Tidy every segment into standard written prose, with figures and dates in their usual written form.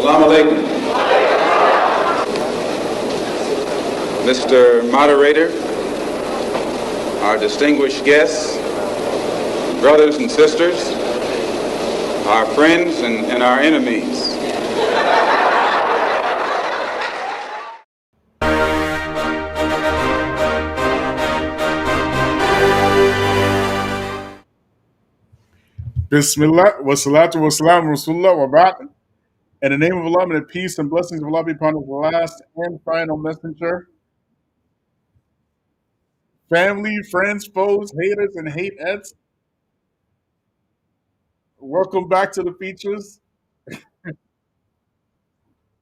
Salaam Alaikum. Mr. Moderator, our distinguished guests, brothers and sisters, our friends and our enemies. Bismillah, wa salatu wa salam, Rasulullah, wa ba'd. In the name of Allah, may the peace and blessings of Allah be upon His last and final messenger. Family, friends, foes, haters, and hateheads, welcome back to the features.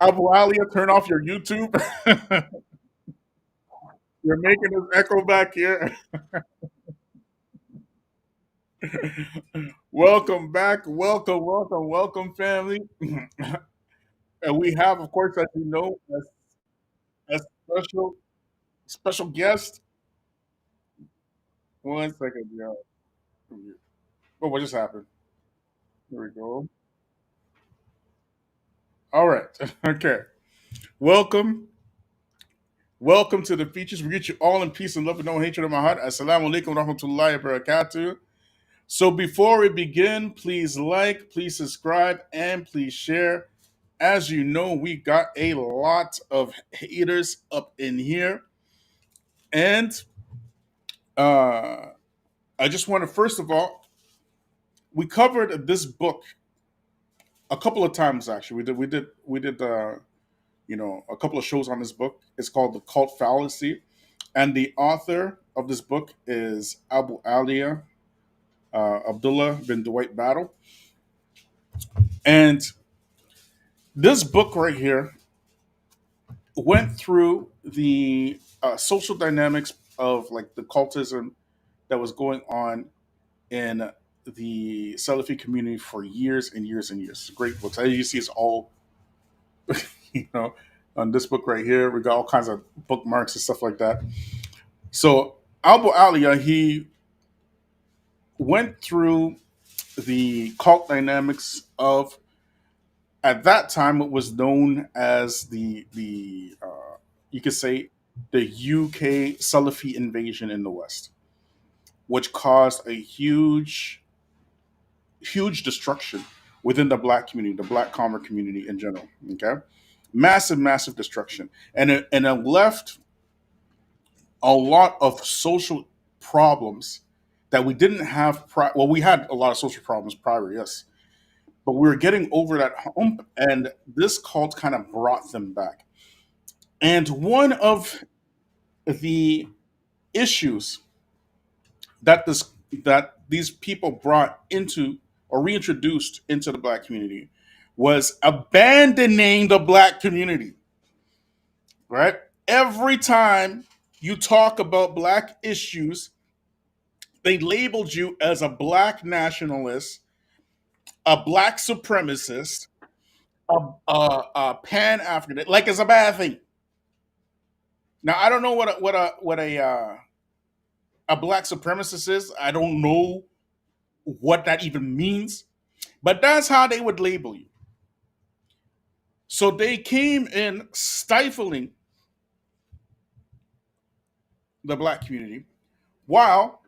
Abu Aaliyah, turn off your YouTube. You're making us echo back here. Welcome back. Welcome, family. And we have, of course, as you know, a special guest. One second, y'all. Oh, what just happened? Here we go. All right. Okay. Welcome. Welcome to the features. We get you all in peace and love and no hatred in my heart. Assalamu alaikum wa rahmatullahi wa barakatuh. So before we begin, please like, please subscribe, and please share. As you know, we got a lot of haters up in here. And I just want to, first of all, we covered this book a couple of times actually. We did a couple of shows on this book. It's called The Cult Fallacy, and the author of this book is Aaliyah, Abdullah bin Dwight Battle. And this book right here went through the social dynamics of like the cultism that was going on in the Salafi community for years and years and years. It's a great book. As you see, it's all on this book right here. We got all kinds of bookmarks and stuff like that. So Abu Aliyah, he went through the cult dynamics of, at that time, what was known as the you could say the UK Salafi invasion in the West, which caused a huge destruction within the black community, the black convert community in general. Okay, massive destruction, and it left a lot of social problems that we didn't have. Well, we had a lot of social problems prior, yes, but we were getting over that hump, and this cult kind of brought them back. And one of the issues that these people brought into or reintroduced into the black community was abandoning the black community. Right? Every time you talk about black issues, they labeled you as a black nationalist, a black supremacist, a pan African, like it's a bad thing. Now I don't know what a black supremacist is. I don't know what that even means, but that's how they would label you. So they came in stifling the black community while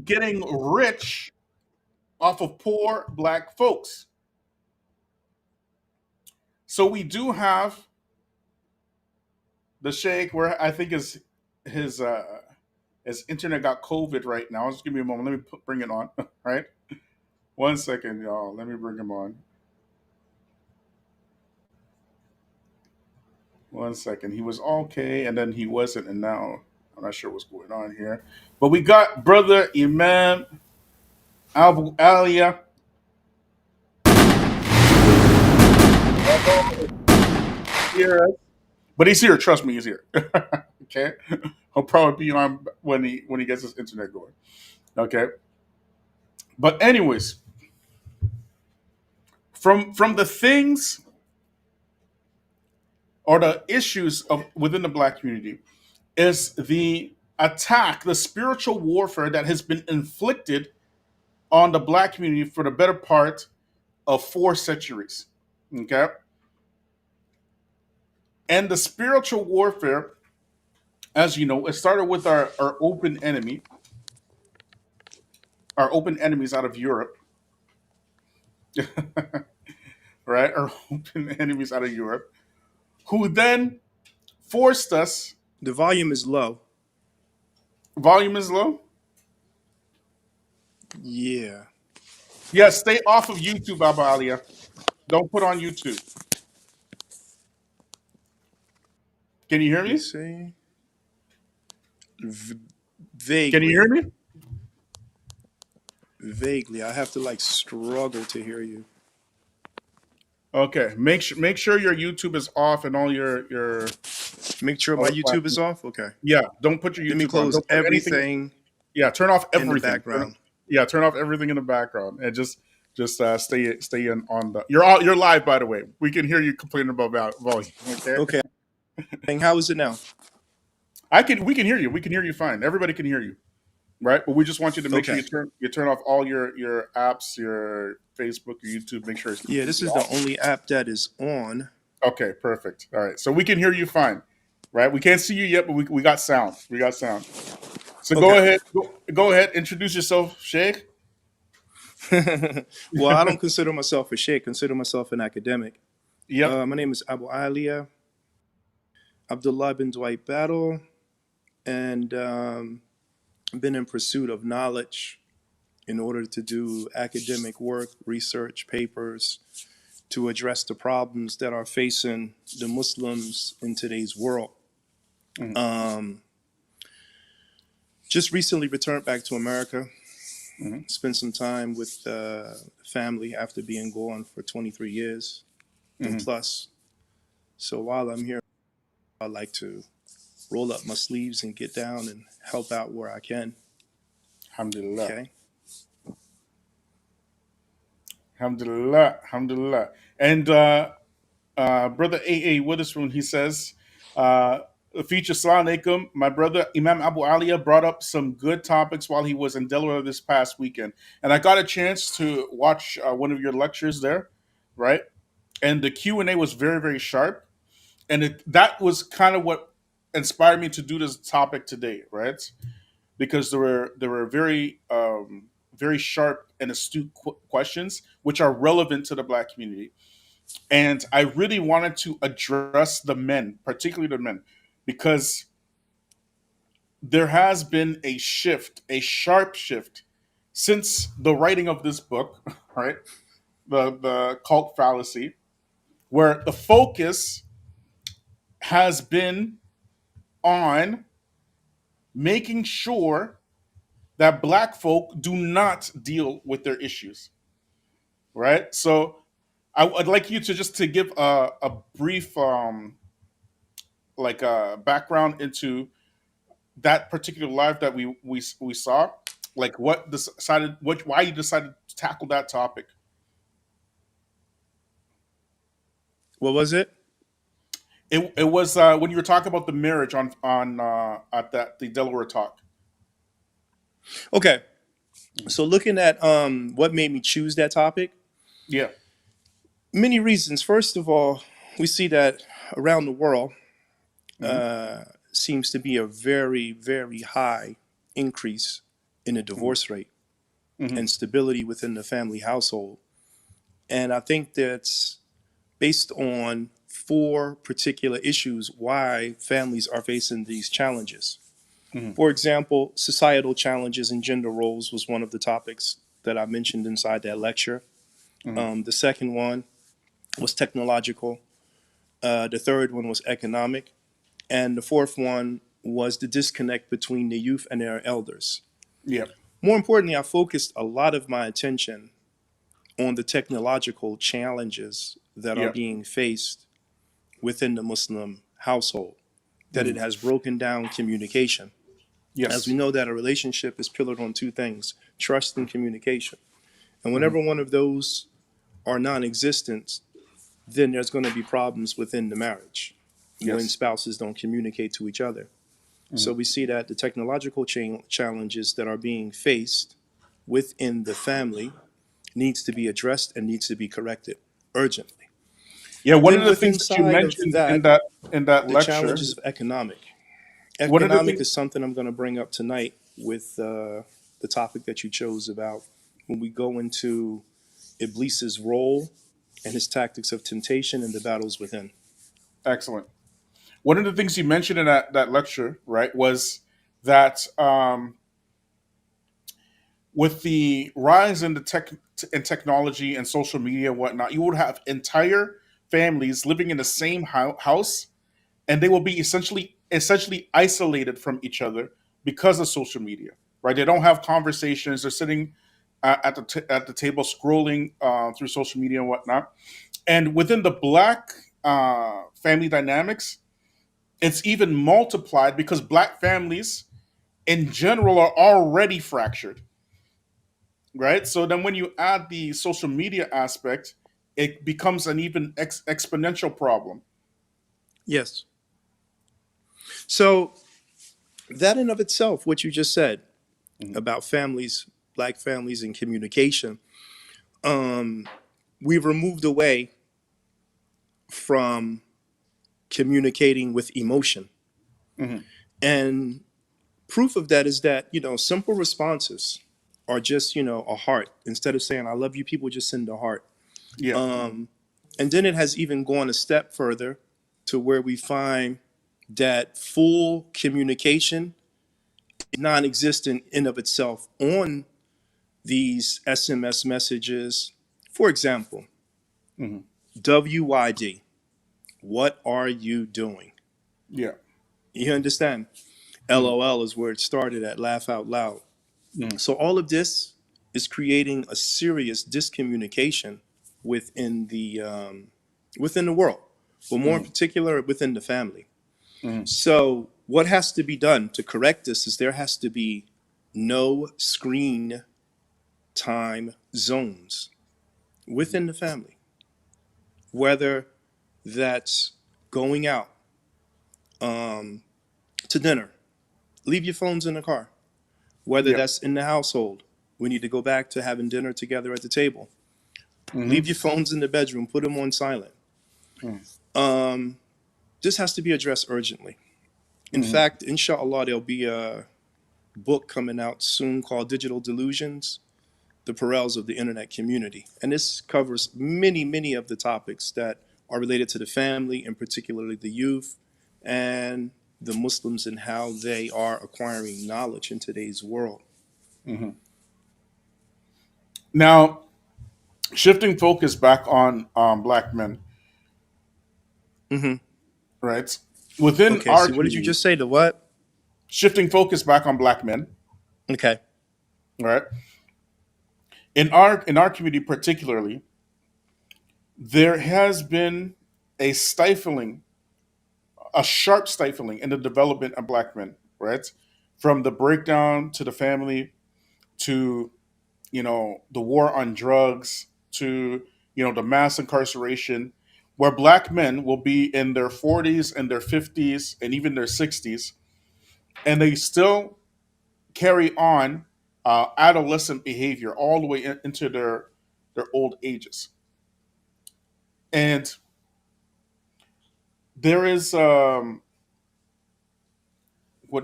getting rich off of poor black folks. So we do have the Sheikh, where I think his internet got COVID right now. Just give me a moment. Let me bring it on. Right, 1 second, y'all. Let me bring him on. 1 second. He was okay, and then he wasn't, and now I'm not sure what's going on here. But we got brother Imam Abu Aliyah. Here, but he's here. Trust me, he's here. Okay, he'll probably be on when he gets his internet going. Okay, but anyways, from the things or the issues of within the black community is the attack, the spiritual warfare that has been inflicted on the black community for the better part of 4 centuries. Okay. And the spiritual warfare, as you know, it started with our open enemy, our open enemies out of Europe, right? Our open enemies out of Europe, who then forced us. The volume is low. Volume is low. Yeah. Yeah, stay off of YouTube, Abba Aliyah. Don't put on YouTube. Can you hear Let me me? see. V- Can you hear vaguely. me? Vaguely. I have to like struggle to hear you. Okay. Make sure your YouTube is off and all your Make sure my other YouTube is platforms. off. Okay. Yeah. Don't put your Let me YouTube on. close Don't put anything. everything Yeah. Turn off in the everything. background. Yeah. Turn off everything in the background and just stay in on the. You're live, by the way. We can hear you complaining about volume. Okay. Okay. And how is it now? We can hear you. We can hear you fine. Everybody can hear you. Right. But we just want you to make sure Okay. you turn off all your apps, your Facebook, your YouTube. Make sure it's Yeah, this completely is the off. only app that is on. Okay, perfect. All right. So we can hear you fine. Right? We can't see you yet, but we got sound. We got sound. So go Okay. ahead. Go ahead. Introduce yourself, Sheikh. Well, I don't consider myself a sheikh. Consider myself an academic. Yep. My name is Abu Aaliyah, Abdullah bin Dwight Battle, and been in pursuit of knowledge in order to do academic work, research papers to address the problems that are facing the Muslims in today's world. Mhm. Um, just recently returned back to America, Mhm. spent some time with family after being gone for 23 years and Mhm. plus. So while I'm here, I like to roll up my sleeves and get down and help out where I can. Alhamdulillah. Okay. Alhamdulillah. Alhamdulillah. And brother AA Witherspoon, he says, feature Salaam Alaikum. My brother Imam Abu Aliyah brought up some good topics while he was in Delaware this past weekend, and I got a chance to watch one of your lectures there, right? And the Q&A was very, very sharp, and that was kind of what inspired me to do this topic today, right? Because there were very sharp and astute questions which are relevant to the Black community, and I really wanted to address the men, particularly the men, because there has been a shift, a sharp shift, since the writing of this book, right? The cult fallacy, where the focus has been on making sure that Black folk do not deal with their issues, right? So I'd like you to just to give a brief like background into that particular live that we saw, like what decided what why you decided to tackle that topic. What was it? It was when you were talking about the marriage on at that the Delaware talk. Okay. So looking at what made me choose that topic, Yeah. many reasons. First of all, we see that around the world Hmm. seems to be a very, very high increase in the Hmm. divorce rate Hmm. and stability within the family household. And I think that's based on four particular issues why families are facing these challenges. Hmm. For example, societal challenges and gender roles was one of the topics that I mentioned inside that lecture. Hmm. The second one was technological. The third one was economic. And the fourth one was the disconnect between the youth and their elders. Yeah. More importantly, I focused a lot of my attention on the technological challenges that are Yeah. being faced within the Muslim household, that it Hmm. has broken down communication. As we Yes. know that a relationship is pillared on two things, trust and communication. And Hmm. whenever one of those are non-existent, then there's going to be problems within the marriage when Yes. spouses don't communicate to each other. Hmm. So we see that the technological challenges that are being faced within the family needs to be addressed and needs to be corrected urgently. Yeah, one of Then the with things that you inside of mentioned that, in that the lecture, challenges of economic. one of the Economic things is something I'm going to bring up tonight with the topic that you chose about when we go into Iblis's role and his tactics of temptation and the battles within. excellent. One of the things you mentioned in that lecture, right, was that with the rise in the in technology and social media and whatnot, you would have entire families living in the same house, and they will be essentially isolated from each other because of social media. Right? They don't have conversations. They're sitting at at the table scrolling through social media and whatnot. And within the black family dynamics, it's even multiplied because black families in general are already fractured, right? So then when you add the social media aspect, it becomes an even exponential problem. Yes. So that in of itself, what you just said Mhm. about families, black families and communication, um, we've removed away from communicating with emotion. Mhm. And proof of that is that, simple responses are just, a heart. Instead of saying, I love you, people just send a heart. Yeah. Um, and then it has even gone a step further to where we find that full communication is non existent in of itself on these SMS messages. For example, Mhm. WYD, what are you doing? Yeah. You understand? Mhm. LOL is where it started at, laugh out loud. Mhm. So all of this is creating a serious discommunication within the world, but more in Mhm. particular within the family. Mhm. So what has to be done to correct this is there has to be no screen time zones within the family, whether that's going out um, to dinner, leave your phones in the car, whether Yeah. that's in the household. We need to go back to having dinner together at the table. Mhm. Leave your phones in the bedroom, put them on silent. Mhm. Um, this has to be addressed urgently. In Mhm. fact, inshallah, there'll be a book coming out soon called Digital Delusions, The Perils of the Internet Community. And this covers many, many of the topics that are related to the family, and particularly the youth and the Muslims and how they are acquiring knowledge in today's world. Mhm. Now, shifting focus back on black men, Hmm. right? Within Okay, our see, what did you community, just say? The what? shifting focus back on black men, Okay. right? In our community particularly, there has been a stifling, a sharp stifling in the development of black men, right? From the breakdown to the family to the war on drugs to the mass incarceration, where black men will be in their 40s and their 50s and even their 60s, and they still carry on adolescent behavior all the way into their old ages. And there is what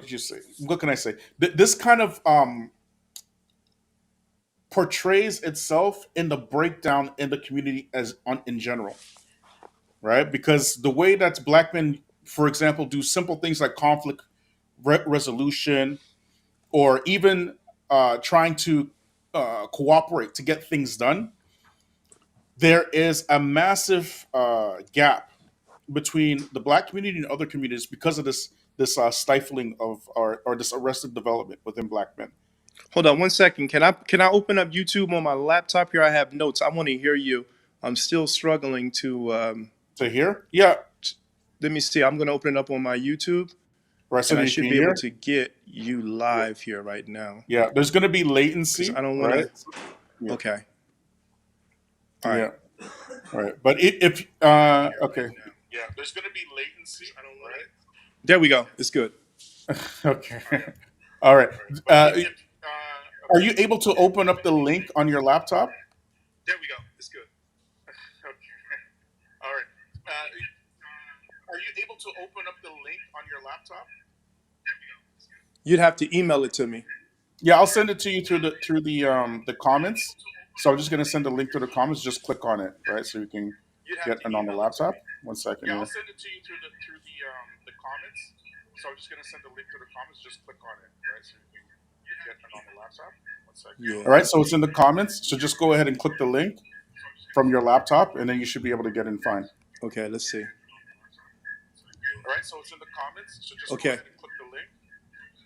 did you say? What can I say? This kind of portrays itself in the breakdown in the community as on in general, right? Because the way that black men, for example, do simple things like conflict resolution or even trying to cooperate to get things done, there is a massive gap between the black community and other communities because of this stifling of or this arrested development within black men. Hold on 1 second. Can I open up YouTube on my laptop here? I have notes. I want to hear you. I'm still struggling to. To hear, yeah, Let me see. I'm going to open it up on my YouTube, right. So and I you can should be able hear, to get you live here right now yeah. There's going to be because latency, I don't want right? to. Yeah, Okay. All right. yeah, right. But if okay, yeah, there's going to be latency, right? There we go. It's good. Okay. All right. Are you able to open up the link on your laptop? There we go. It's good. Okay. All right. to open up the link on your laptop? You'd have to email it to me. Yeah, I'll send it to you through the comments. So I'm just gonna send a link to the comments. Just click on it, right? So you can get it on the laptop. One second. Yeah, Here. I'll send it to you through the comments. So I'm just gonna send a link to the comments. Just click on it, right? So you can get it on the laptop. One second. Yeah. All right. So it's in the comments. So just go ahead and click the link from your laptop, and then you should be able to get in fine. Okay, let's see. All right. So it's in the comments. So just Okay. go ahead and click the link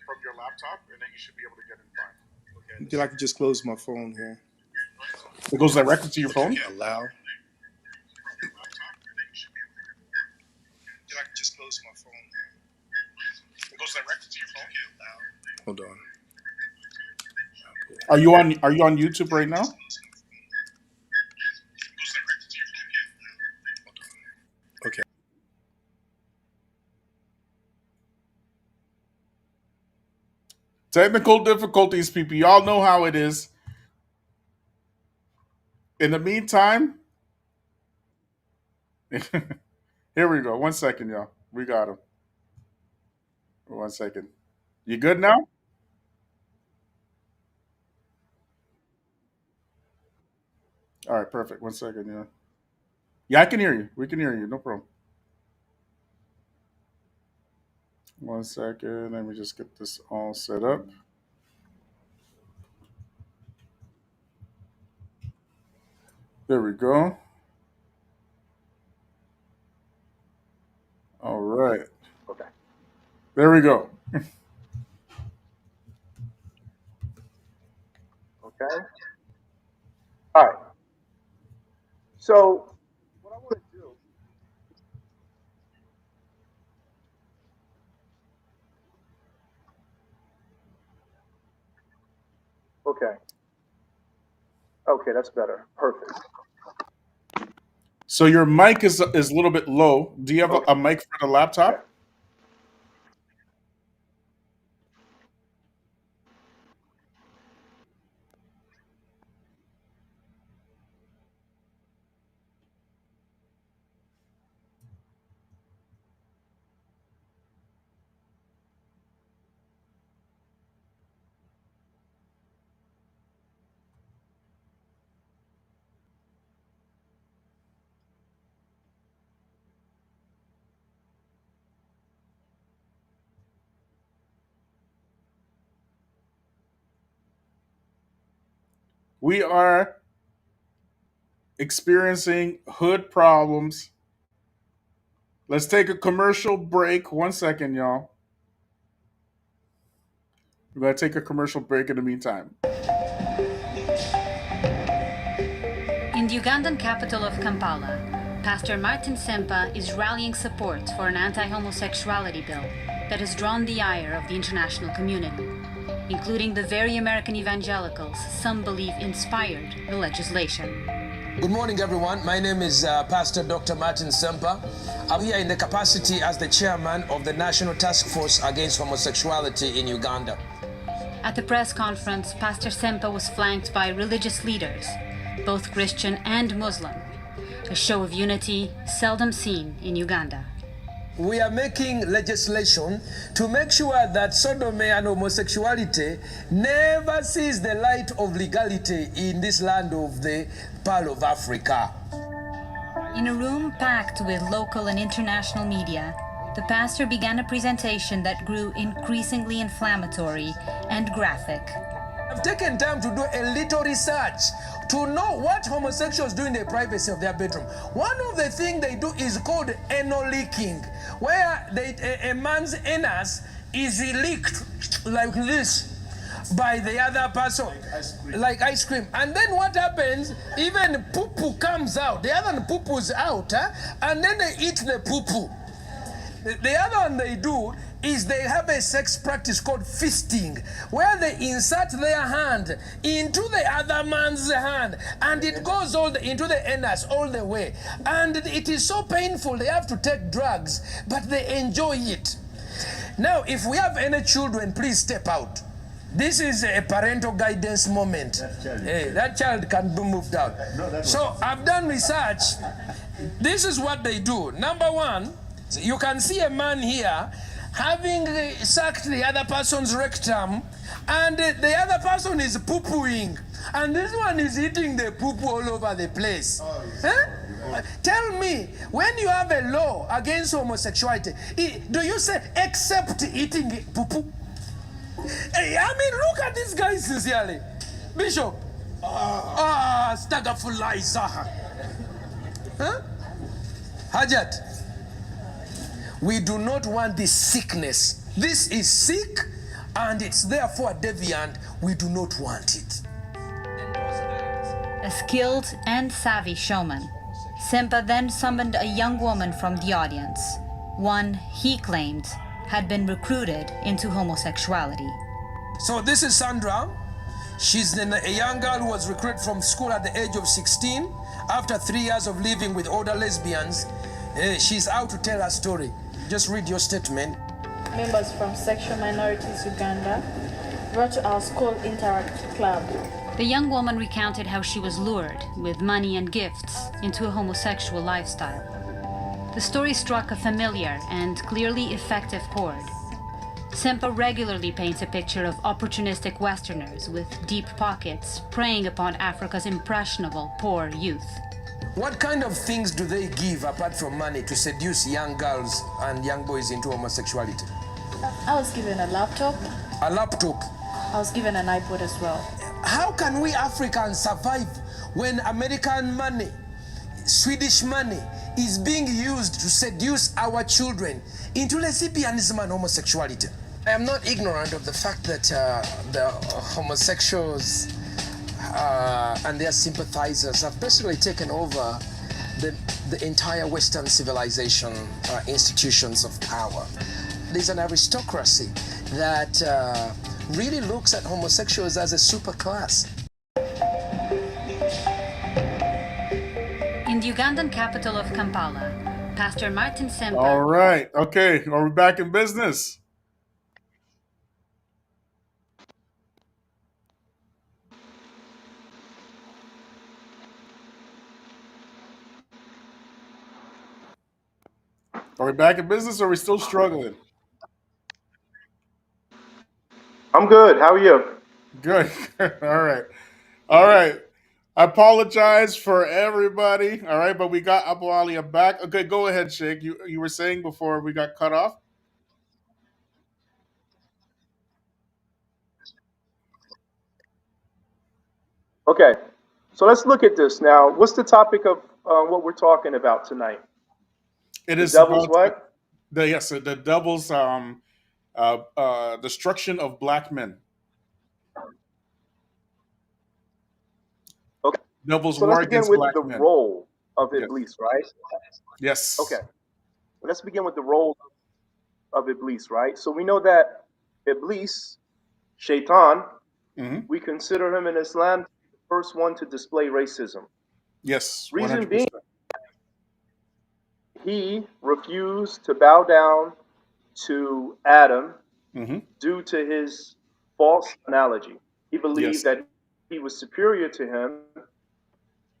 from your laptop, and then you should be able to get in fine. Okay. Feel I could just close my phone here. It goes directly to your phone. Okay, allow. Feel I could just close my phone here. It goes directly to your phone. Hold on. Are you on YouTube right now? Okay. Technical difficulties, people. Y'all know how it is. In the meantime, here we go. 1 second, y'all. We got him. 1 second. You good now? All right, perfect. 1 second, yeah. Yeah, I can hear you. We can hear you. No problem. 1 second. Let me just get this all set up. There we go. All right. Okay. There we go. Okay. All right. So what I want to do. Okay. Okay, that's better. Perfect. So your mic is a little bit low. Do you have Okay. a mic for the laptop? Okay. We are experiencing hood problems. Let's take a commercial break. 1 second, y'all. We're going to take a commercial break in the meantime. In the Ugandan capital of Kampala, Pastor Martin Sempa is rallying support for an anti-homosexuality bill that has drawn the ire of the international community, including the very American evangelicals some believe inspired the legislation. Good morning, everyone. My name is Pastor Dr. Martin Sempa. I'm here in the capacity as the chairman of the National Task Force Against Homosexuality in Uganda. At the press conference, Pastor Sempa was flanked by religious leaders, both Christian and Muslim, a show of unity seldom seen in Uganda. We are making legislation to make sure that sodomy and homosexuality never sees the light of legality in this land of the Pearl of Africa. In a room packed with local and international media, the pastor began a presentation that grew increasingly inflammatory and graphic. I've taken time to do a little research to know what homosexuals do in the privacy of their bedroom. One of the things they do is called anal leaking, where a man's anus is leaked like this by the other person, like ice cream. And then what happens, even poo-poo comes out. The other one poo-poo's out, and then they eat the poo-poo. The other one they do is they have a sex practice called fisting, where they insert their hand into the other man's hand, and it goes into the anus all the way. And it is so painful, they have to take drugs, but they enjoy it. Now, if we have any children, please step out. This is a parental guidance moment. That child can be moved out. So I've done research. This is what they do. Number one, You can see a man here having sucked the other person's rectum, and the other person is poo-pooing, and this one is eating the poo-poo all over the place. Tell me, when you have a law against homosexuality, do you say except eating poo-poo? I mean, look at this guy sincerely. Bishop. Stagafullah. Huh? Hajat. We do not want this sickness. This is sick and it's therefore deviant. We do not want it. A skilled and savvy showman, Sempa then summoned a young woman from the audience, one he claimed had been recruited into homosexuality. So this is Sandra. She's a young girl who was recruited from school at the age of 16. After 3 years of living with older lesbians, she's out to tell her story. Just read your statement. Members from Sexual Minorities Uganda brought to our school Interact Club. The young woman recounted how she was lured, with money and gifts, into a homosexual lifestyle. The story struck a familiar and clearly effective chord. Sempa regularly paints a picture of opportunistic Westerners with deep pockets preying upon Africa's impressionable, poor youth. What kind of things do they give apart from money to seduce young girls and young boys into homosexuality? I was given a laptop. A laptop? I was given an iPod as well. How can we Africans survive when American money, Swedish money, is being used to seduce our children into lesbianism and homosexuality? I am not ignorant of the fact that the homosexuals and their sympathizers have basically taken over the entire Western civilization institutions of power. There's an aristocracy that really looks at homosexuals as a superclass. In the Ugandan capital of Kampala, Pastor Martin Sempa... All right. Okay. Are we back in business? Are we back in business or are we still struggling? I'm good. How are you? Good. All right. All right. I apologize for everybody. All right, but we got Aaliyah back. Okay, go ahead, Sheikh. You were saying before we got cut off? Okay. So let's look at this now. What's the topic of what we're talking about tonight? It The is devil's about what? the devil's destruction of black men. Okay. Devil's So war let's begin against with black the men. role of Yes. Iblis, right? Yes. Okay. Let's begin with the role of Iblis, right? So we know that Iblis, Shaitan, Hmm. we consider him in Islam to be the first one to display racism. Yes. Reason 100%. being, he refused to bow down to Adam Hmm. due to his false analogy. He believed Yes. that he was superior to him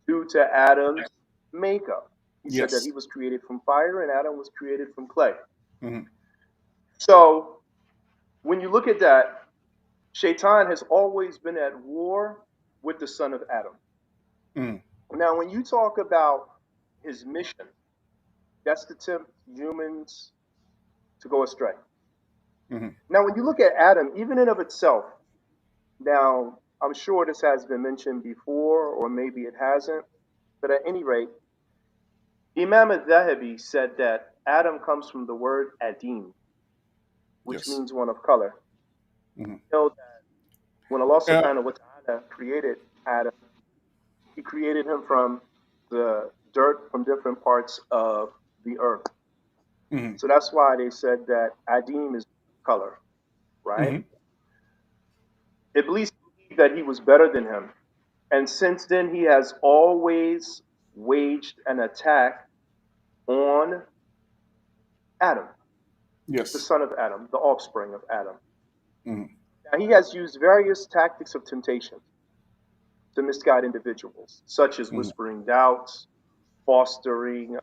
due to Adam's makeup. He said that Yes. he was created from fire and Adam was created from clay. Hmm. So when you look at that, Shaitan has always been at war with the son of Adam. Mm. Now, when you talk about his mission, that's to tempt humans to go astray. Hmm. Now, when you look at Adam, even in of itself, now I'm sure this has been mentioned before, or maybe it hasn't, but at any rate, Imam al-Dhahabi said that Adam comes from the word Adim, which Yes. means one of color. Mhm. You know that when Allah Yeah. subhanahu wa ta'ala created Adam, he created him from the dirt from different parts of the earth. Hmm. So that's why they said that Adim is color, right? Hmm. Iblis believed that he was better than him. And since then, he has always waged an attack on Adam, the Yes. son of Adam, the offspring of Adam. Hmm. Now, he has used various tactics of temptation to misguide individuals, such as Mhm. whispering doubts, fostering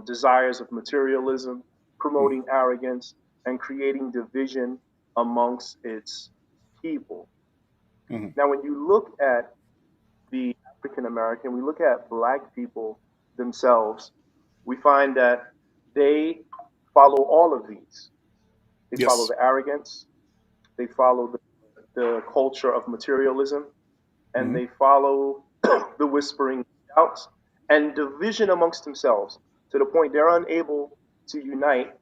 desires of materialism, Mm. promoting arrogance, and creating division amongst its people. Mhm. Now, when you look at the African American, we look at black people themselves, we find that they follow all of these. They follow Yes. the arrogance, they follow the culture of materialism, and Mhm. they follow the whispering doubts and division amongst themselves to the point they're unable to unite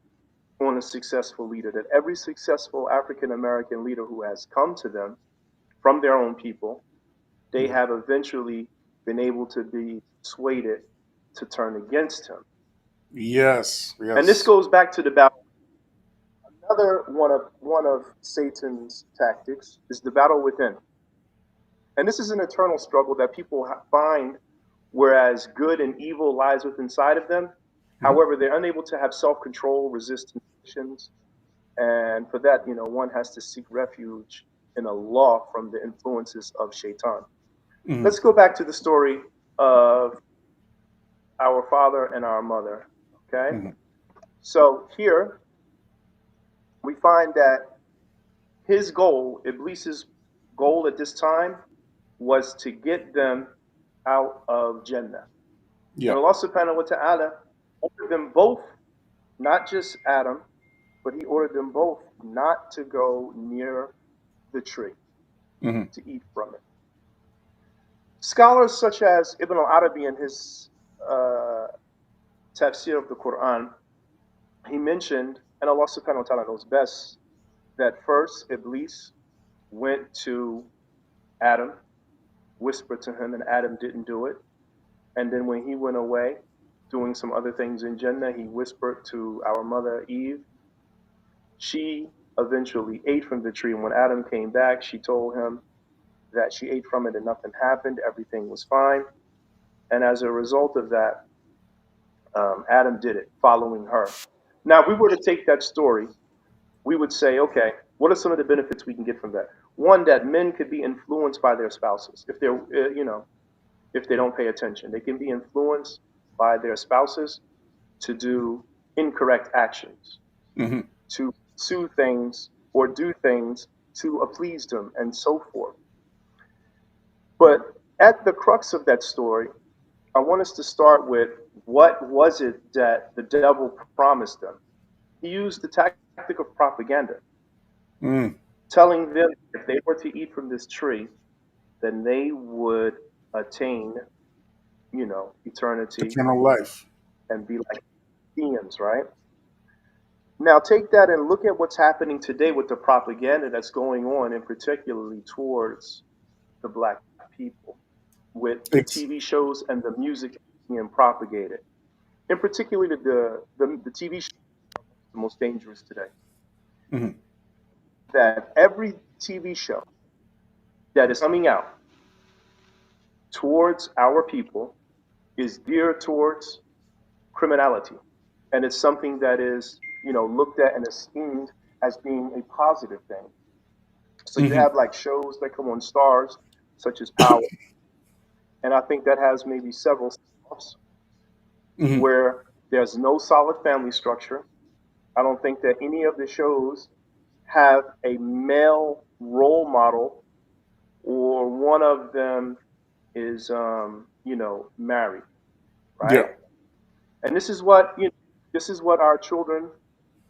on a successful leader. That every successful African American leader who has come to them from their own people, they Mhm. have eventually been able to be persuaded to turn against him. Yes. And this Yes. goes back to the battle. Another one of Satan's tactics is the battle within. And this is an eternal struggle that people find, whereas good and evil lies within inside of them. Mhm. However, they're unable to have self-control, resist temptations, and for that, one has to seek refuge in Allah from the influences of Shaitan. Mhm. Let's go back to the story of our father and our mother. Okay, Mhm. so here we find that his goal, Iblis's goal at this time, was to get them out of Jannah. And Yeah. Allah subhanahu wa ta'ala ordered them both, not just Adam, but he ordered them both not to go near the tree Mhm. to eat from it. Scholars such as Ibn al-Arabi in his uh, tafsir of the Quran, he mentioned, and Allah subhanahu wa ta'ala knows best, that first Iblis went to Adam, whispered to him, and Adam didn't do it. And then when he went away, doing some other things in Jannah, he whispered to our mother Eve. She eventually ate from the tree. And when Adam came back, she told him that she ate from it and nothing happened, everything was fine. And as a result of that, Adam did it, following her. Now, if we were to take that story, we would say, okay, what are some of the benefits we can get from that? One, that men could be influenced by their spouses if they're, if they don't pay attention. They can be influenced by their spouses to do incorrect actions, Mhm. to pursue things or do things to please them, and so forth. But at the crux of that story, I want us to start with what was it that the devil promised them? He used the tactic of propaganda, Mm. telling them if they were to eat from this tree, then they would attain, eternity Eternal life. and be like beings, right? Now take that and look at what's happening today with the propaganda that's going on, and particularly towards the black people, with the It's. TV shows and the music being propagated. In particular, the TV show is the most dangerous today. Mhm. That every TV show that is coming out towards our people is geared towards criminality. And it's something that is, looked at and esteemed as being a positive thing. So you Mhm. have like shows that come on stars, such as Power, and I think that has maybe several spin-offs Mhm. where there's no solid family structure. I don't think that any of the shows have a male role model, or one of them is, married, Yeah. right? And this is what our children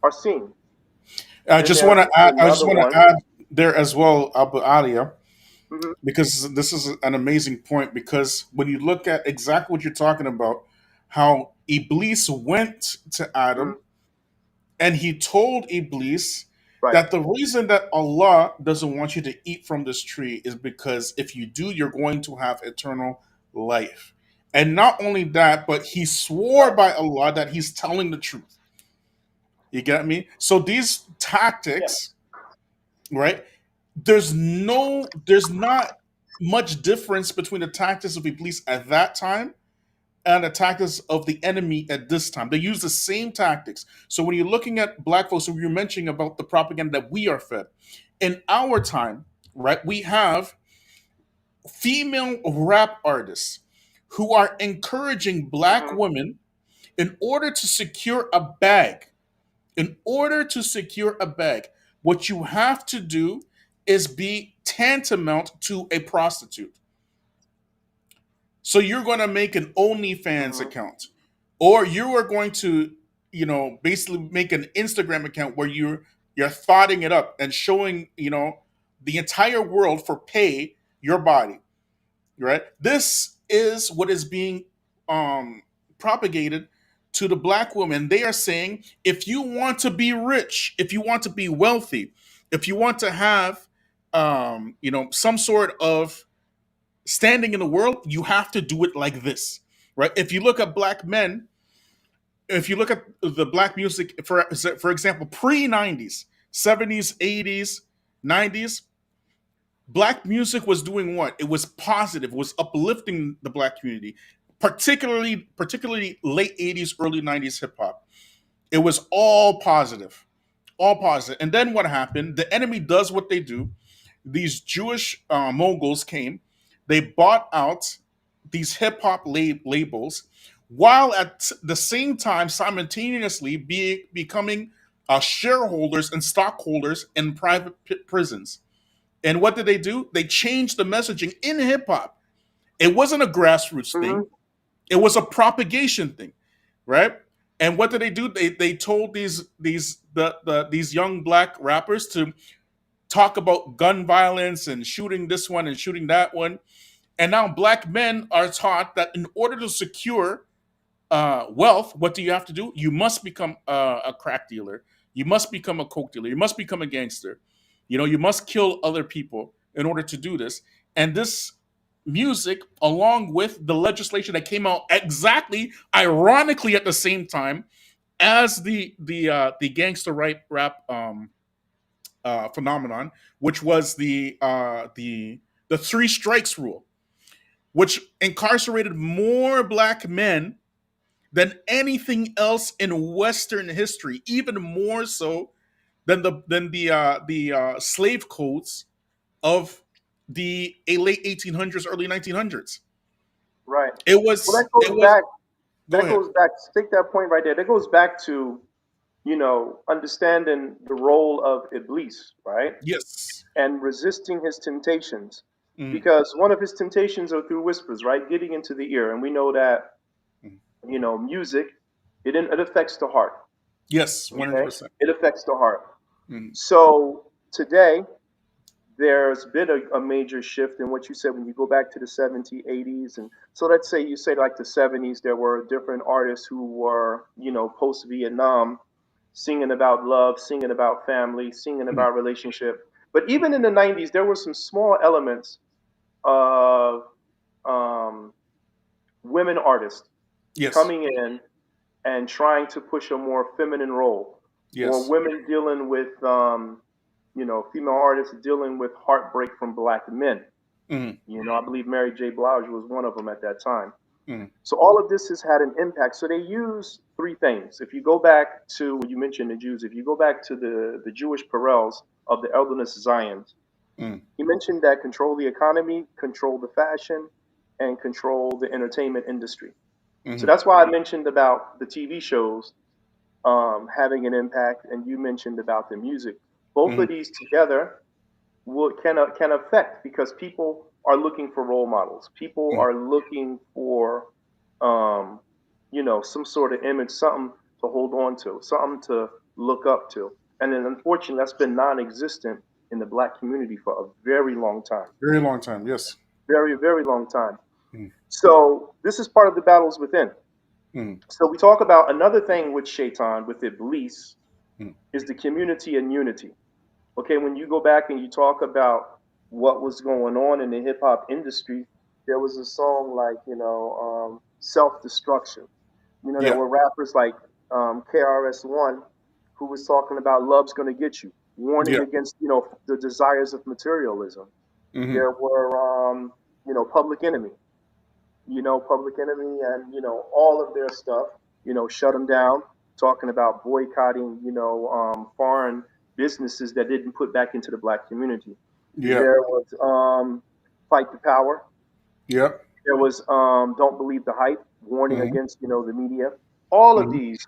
are seeing. I Then just want there to is add. I just another want to one. add there as well, Abu Alia, Hmm. because this is an amazing point. Because when you look at exactly what you're talking about, how Iblis went to Hmm. Adam and he told Iblis Right. that the reason that Allah doesn't want you to eat from this tree is because if you do, you're going to have eternal life. And not only that, but he swore Right. by Allah that he's telling the truth. You get me? So these Yeah. tactics, right? There's not much difference between the tactics of Iblis at that time and the tactics of the enemy at this time. They use the same tactics. So when you're looking at black folks, so you're mentioning about the propaganda that we are fed. In our time, right, we have female rap artists who are encouraging black Hmm. women in order to secure a bag, In order to secure a bag, what you have to do is be tantamount to a prostitute. So you're going to make an OnlyFans Hmm. account, or you are going to, basically make an Instagram account where you're thotting it up and showing, the entire world for pay your body, right? This is what is being um, propagated to the black women. They are saying, if you want to be rich, if you want to be wealthy, if you want to have, some sort of standing in the world, you have to do it like this, right? If you look at black men, if you look at the black music, for example, pre 90s, 70s, 80s, 90s, black music was doing what? It was positive, it was uplifting the black community, particularly late 80s, early 90s hip hop. It was all positive, all positive. And then what happened? The enemy does what they do. These Jewish moguls came, they bought out these hip hop labels, while at the same time simultaneously becoming shareholders and stockholders in private prisons. And what did they do? They changed the messaging in hip hop. It wasn't a grassroots Hmm. thing, it was a propagation thing, right? And what did they do? They told these young black rappers to talk about gun violence and shooting this one and shooting that one. And now black men are taught that in order to secure wealth, what do you have to do? You must become a crack dealer. You must become a coke dealer. You must become a gangster. You must kill other people in order to do this. And this music, along with the legislation that came out exactly, ironically, at the same time as the gangster rap phenomenon, which was the three strikes rule, which incarcerated more black men than anything else in Western history, even more so than the slave codes of the late 1800s, early 1900s. Right. It Well, was that it goes was. back. Go That ahead. goes back. Take that point right there. That goes back to understanding the role of Iblis, right, Yes. and resisting his temptations, Mhm. because one of his temptations are through whispers, right, getting into the ear, and we know that Mhm. music, it affects the heart. Yes, Okay, 100%. it affects the heart. Mhm. So today there's been a major shift in what you said when you go back to the 70s, 80s. And so let's say you say like the 70s, there were different artists who were, post Vietnam, singing about love, singing about family, singing Mhm. about relationship. But even in the 90s, there were some small elements of um, women artists Yes. coming in and trying to push a more feminine role, or Yes. women dealing with, female artists dealing with heartbreak from black men. Mhm. I believe Mary J. Blige was one of them at that time. Mhm. So all of this has had an impact. So they use three things. If you go back to when you mentioned the Jews, if you go back to the Jewish parallels of the Elderness Zions, Mhm. he mentioned that control the economy, control the fashion, and control the entertainment industry. So Mhm. that's why I mentioned about the TV shows having an impact, and you mentioned about the music. Both of Mhm. these together can affect, because people are looking for role models. People Mhm. are looking for um, some sort of image, something to hold on to, something to look up to. And then unfortunately, that's been non-existent in the black community for a very long time, Very long time. Yes. very very long time. Mhm. So this is part of the battles within. Mhm. So we talk about another thing with Shaitan, with Iblis, Mhm. is the community and unity. Okay, when you go back and you talk about what was going on in the hip hop industry, there was a song like, Self Destruction. There Yeah. were rappers like KRS-One, who was talking about love's going to get you, warning Yeah. against, the desires of materialism. Mhm. There were, Public Enemy, Public Enemy, and, all of their stuff, shut them down, talking about boycotting, foreign businesses that didn't put back into the black community. Yeah. There was Fight the Power. Yeah. There was Don't Believe the Hype, warning Mhm. against, the media. All of Mhm. these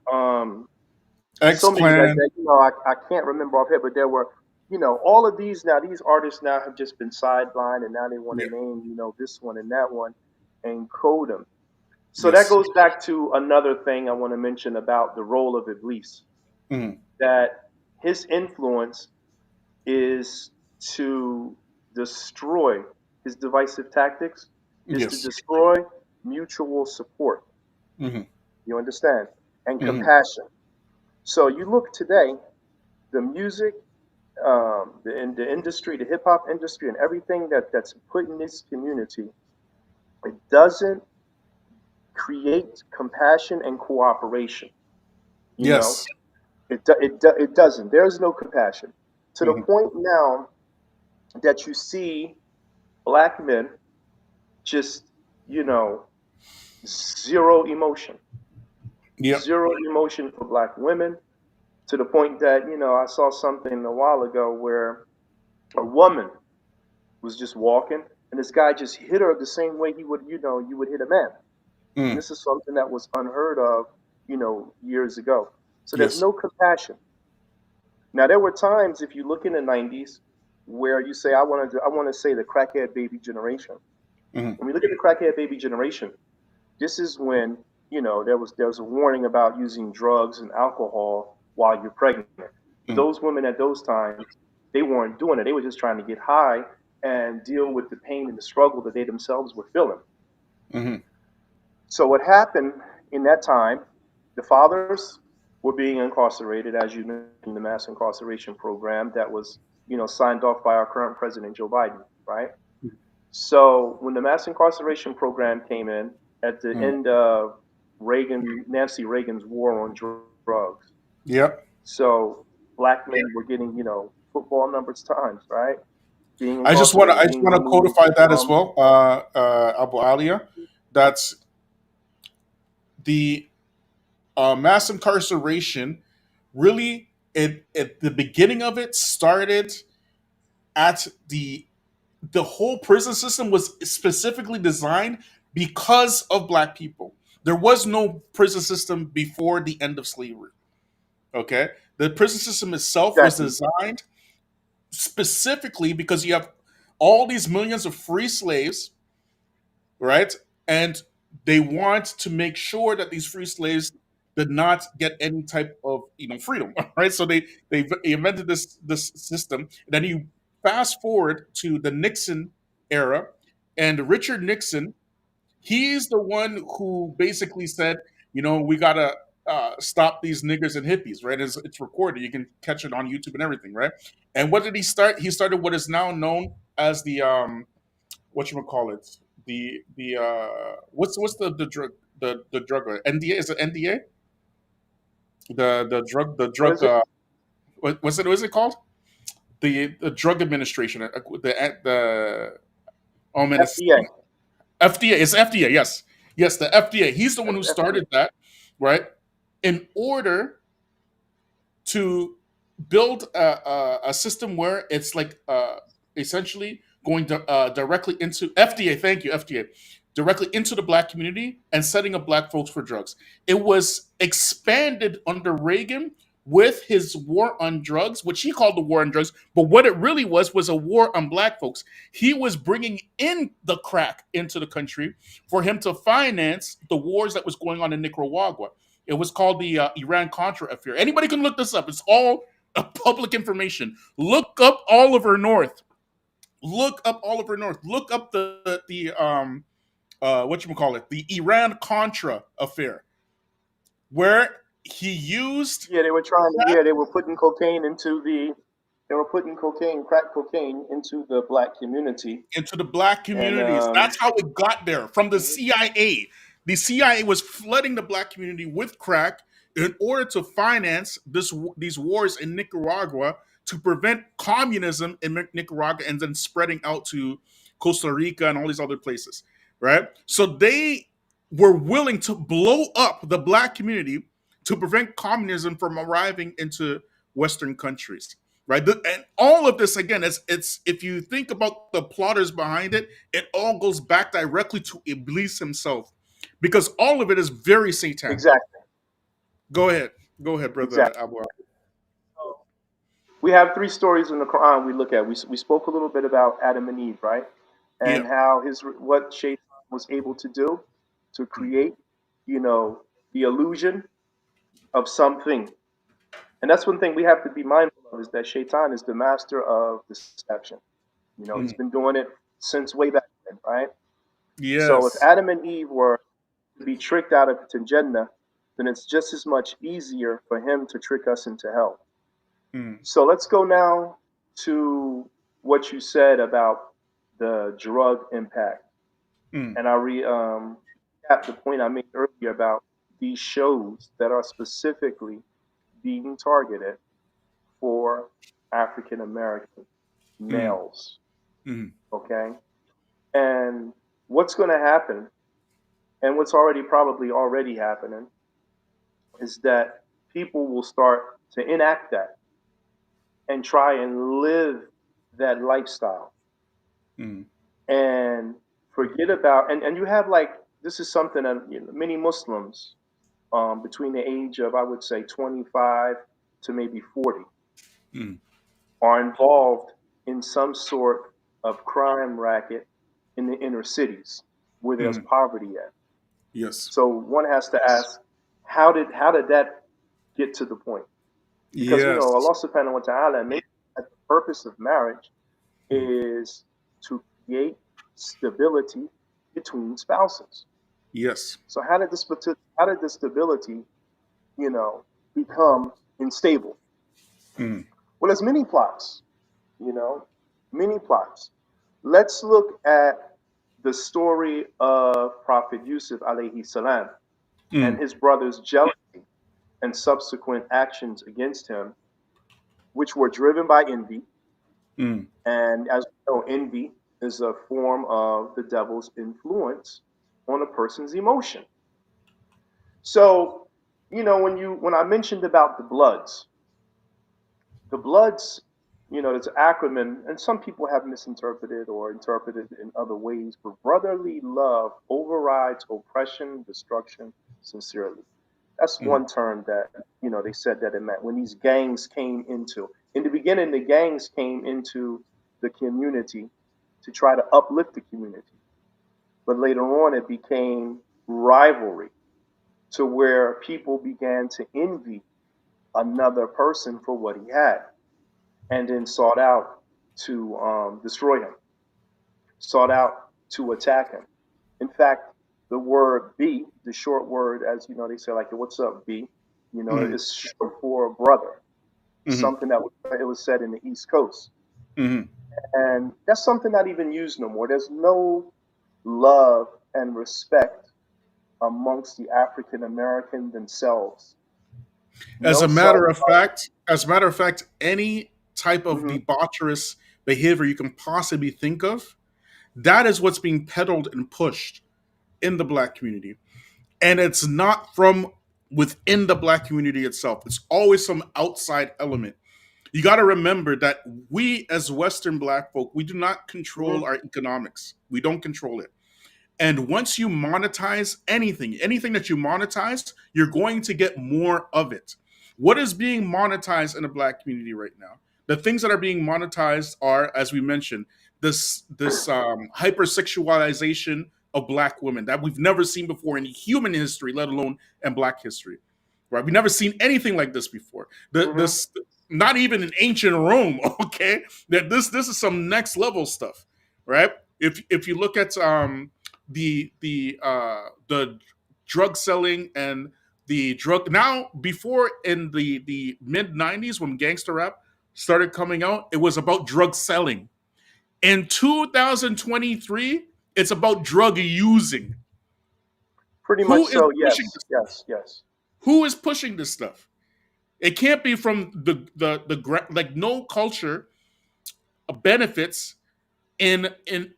X so many like Clan. that. I can't remember off head, but there were, all of these now. These artists now have just been sidelined, and now they want to Yeah. name, this one and that one, and code them. So that Yes. goes back to another thing I want to mention about the role of Iblis. Mhm. That his influence is to destroy his divisive tactics, is to Yes. destroy mutual support. Hmm. You understand? And Hmm. compassion. So you look today, the music, the industry, the hip hop industry, and everything that's put in this community, it doesn't create compassion and cooperation. You know, Yes. it doesn't. There's no compassion to the Hmm. point now that you see black men just, you know, zero emotion, Yep. zero emotion for black women, to the point that, I saw something a while ago where a woman was just walking and this guy just hit her the same way you would hit a man. And Mm. this is something that was unheard of, years ago. So there's Yes. no compassion. Now there were times, if you look in the 90s, where you say I want to say the crackhead baby generation. Hmm. When we look at the crackhead baby generation, this is when, there was a warning about using drugs and alcohol while you're pregnant. Hmm. Those women at those times, they weren't doing it. They were just trying to get high and deal with the pain and the struggle that they themselves were feeling. Hmm. So what happened in that time, the fathers were being incarcerated, as you know, in the mass incarceration program that was, signed off by our current president, Joe Biden, right? So when the mass incarceration program came in at the Hmm. end of Nancy Reagan's war on drugs, Yep. so black men were getting, football numbers times, right? Being I incarcerated, just being want to removed codify that as from. well, Abu Alia. That's the mass incarceration. Really, at the beginning of it started at the whole prison system was specifically designed because of black people. There was no prison system before the end of slavery. Okay, the prison system itself was Exactly. designed specifically because you have all these millions of free slaves, right? And they want to make sure that these free slaves did not get any type of freedom, right? So they invented this system. And then you fast forward to the Nixon era, and Richard Nixon, he's the one who basically said, we gotta stop these niggers and hippies, right? It's recorded. You can catch it on YouTube and everything, right? And what did he start? He started what is now known as the what you call it, the what's the drug, the drug, NDA, is it NDA, the What drug is it? what's it called, the drug administration, the oh man, it's FDA. FDA. It's FDA. Yes, yes, the FDA. He's the one who FDA. started that, right? In order to build a system where it's like essentially going to, directly into FDA. Thank you, FDA. Directly into the black community and setting up black folks for drugs. It was expanded under Reagan with his war on drugs, which he called the war on drugs. But what it really was a war on black folks. He was bringing in the crack into the country for him to finance the wars that was going on in Nicaragua. It was called the Iran Contra affair. Anybody can look this up. It's all public information. Look up Oliver North. Look up Oliver North. Look up the what you call it, the Iran Contra affair, where he used Yeah, they were trying. Yeah, they were putting cocaine into the. They were putting cocaine, crack cocaine, into the black community, into the black and communities. That's how it got there from the CIA. The CIA was flooding the black community with crack in order to finance these wars in Nicaragua to prevent communism in Nicaragua and then spreading out to Costa Rica and all these other places, right? So they were willing to blow up the black community to prevent communism from arriving into Western countries, right? And all of this again, it's if you think about the plotters behind it, it all goes back directly to Iblis himself, because all of it is very satanic. exactly. Go ahead. Go ahead, brother Exactly. Abu. We have three stories in the Quran we look at. We spoke a little bit about Adam and Eve, right? And Yeah. how what Shaitan was able to do to Mm, create, you know, the illusion of something. And that's one thing we have to be mindful of is that Shaitan is the master of deception. You know, he's mm. been doing it since way back then, right? So if Yes. Adam and Eve were to be tricked out of Jannah, then it's just as much easier for him to trick us into hell. Mm, So let's go now to what you said about the drug impact. mm, And I'll recap the point I made earlier about these shows that are specifically being targeted for African American mm, males. mm, Okay? And what's going to happen, and what's already probably already happening, is that people will start to enact that and try and live that lifestyle mm, and forget about and you have like this is something that many Muslims between the age of I would say 25 to maybe 40 mm, are involved in some sort of crime racket in the inner cities where there's mm. poverty at. Yes. So one has to ask, how did that get to the point? Because we know Yes. Allah subhanahu wa ta'ala made that the purpose of marriage Mm. is to create stability between spouses. Yes. So how did this stability, you know, become unstable? Mm, Well, there's many plots, you know, many plots. Let's look at the story of Prophet Yusuf alayhi salam and mm, his brother's jealousy and subsequent actions against him, which were driven by envy. mm, And as we know, envy is a form of the devil's influence on a person's emotion. So, when I mentioned about the Bloods, it's an acronym, and some people have misinterpreted or interpreted in other ways, but brotherly love overrides oppression, destruction, sincerely. That's mm, one term that, they said that it meant when these gangs came into. In the beginning, the gangs came into the community to try to uplift the community. But later on, it became rivalry to where people began to envy another person for what he had and then sought out to destroy him, sought out to attack him. In fact, the word B, the short word, as you know, they say like, "What's up, B?" mm, It's short for brother. mm, Something that it was said in the East Coast, mm. and that's something not even used no more. There's no love and respect amongst the African American themselves. As No a self matter of love. fact, any type of Hmm. debaucherous behavior you can possibly think of, that is what's being peddled and pushed in the black community. And it's not from within the black community itself. It's always some outside element. You got to remember that we as Western black folk, we do not control Hmm. our economics. We don't control it. And once you monetize anything that you monetize, you're going to get more of it. What is being monetized in the black community right now? The things that are being monetized are, as we mentioned, this hypersexualization of black women that we've never seen before in human history, let alone in black history. Right? We've never seen anything like this before. Hmm. This not even in ancient Rome. Okay, that this is some next level stuff, right? If you look at the drug selling and the drug now, before in the mid 90s when gangster rap started coming out, it was about drug selling. In 2023, it's about drug using. Pretty much Who is so. pushing Yes, this stuff? yes, yes. Who is pushing this stuff? It can't be from like no culture benefits in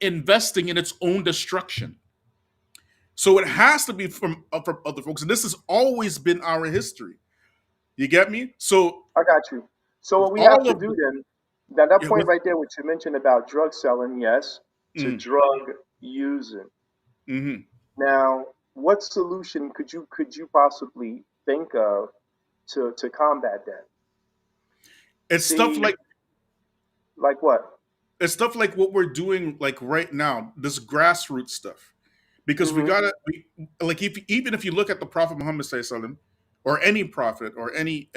investing in its own destruction. So it has to be from other folks, and this has always been our history. You get me? So I got you. So what we have all to of do then, that yeah, point right there, which you mentioned about drug selling, yes, to mm, drug using. mm-hmm, Now, what solution could you possibly think of to combat that. It's stuff See, like what? it's stuff like what we're doing like right now, this grassroots stuff. Because we Hmm. gotta like if even if you look at the Prophet Muhammad sallallahu, or any prophet or any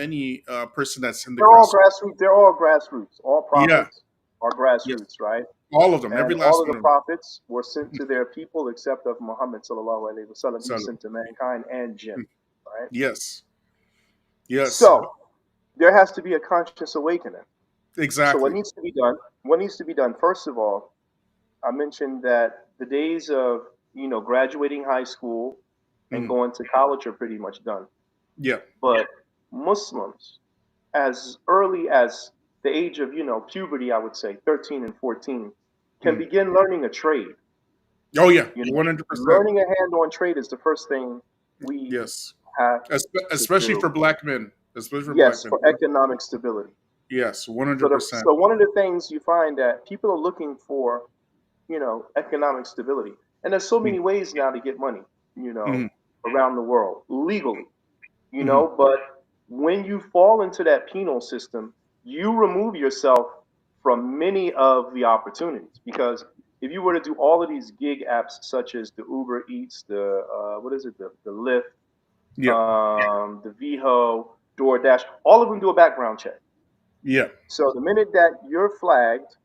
person that's in the They're all grassroots. grassroots. They're all grassroots. All Yeah, prophets are yes, grassroots, right? all of them, every And all last of the one of them. prophets were sent to their people, except of Muhammad sallallahu alaihi wasallam. He was Sallam. sent to mankind and jinn, right? Yes, yes, So there has to be a conscious awakening. So what exactly. needs to be done? What needs to be done? First of all, I mentioned that the days of graduating high school and Mhm. going to college are pretty much done. Yeah. But Muslims, as early as the age of puberty, I would say 13 and 14, can Mhm. begin learning a trade. Oh yeah, You know, 100%. learning a hand-on trade is the first thing we Yes, have to Especially do. for black men, especially for black Yes, men. for economic stability. Yes, one So, hundred percent. so one of the things you find that people are looking for, economic stability, and there's so many ways now to get money, Mm-hmm. around the world legally, Mm-hmm. But when you fall into that penal system, you remove yourself from many of the opportunities because if you were to do all of these gig apps such as the Uber Eats, the what is it, the Lyft, Yeah, the Viho, DoorDash, all of them do a background check. yeah. So the minute that you're flagged,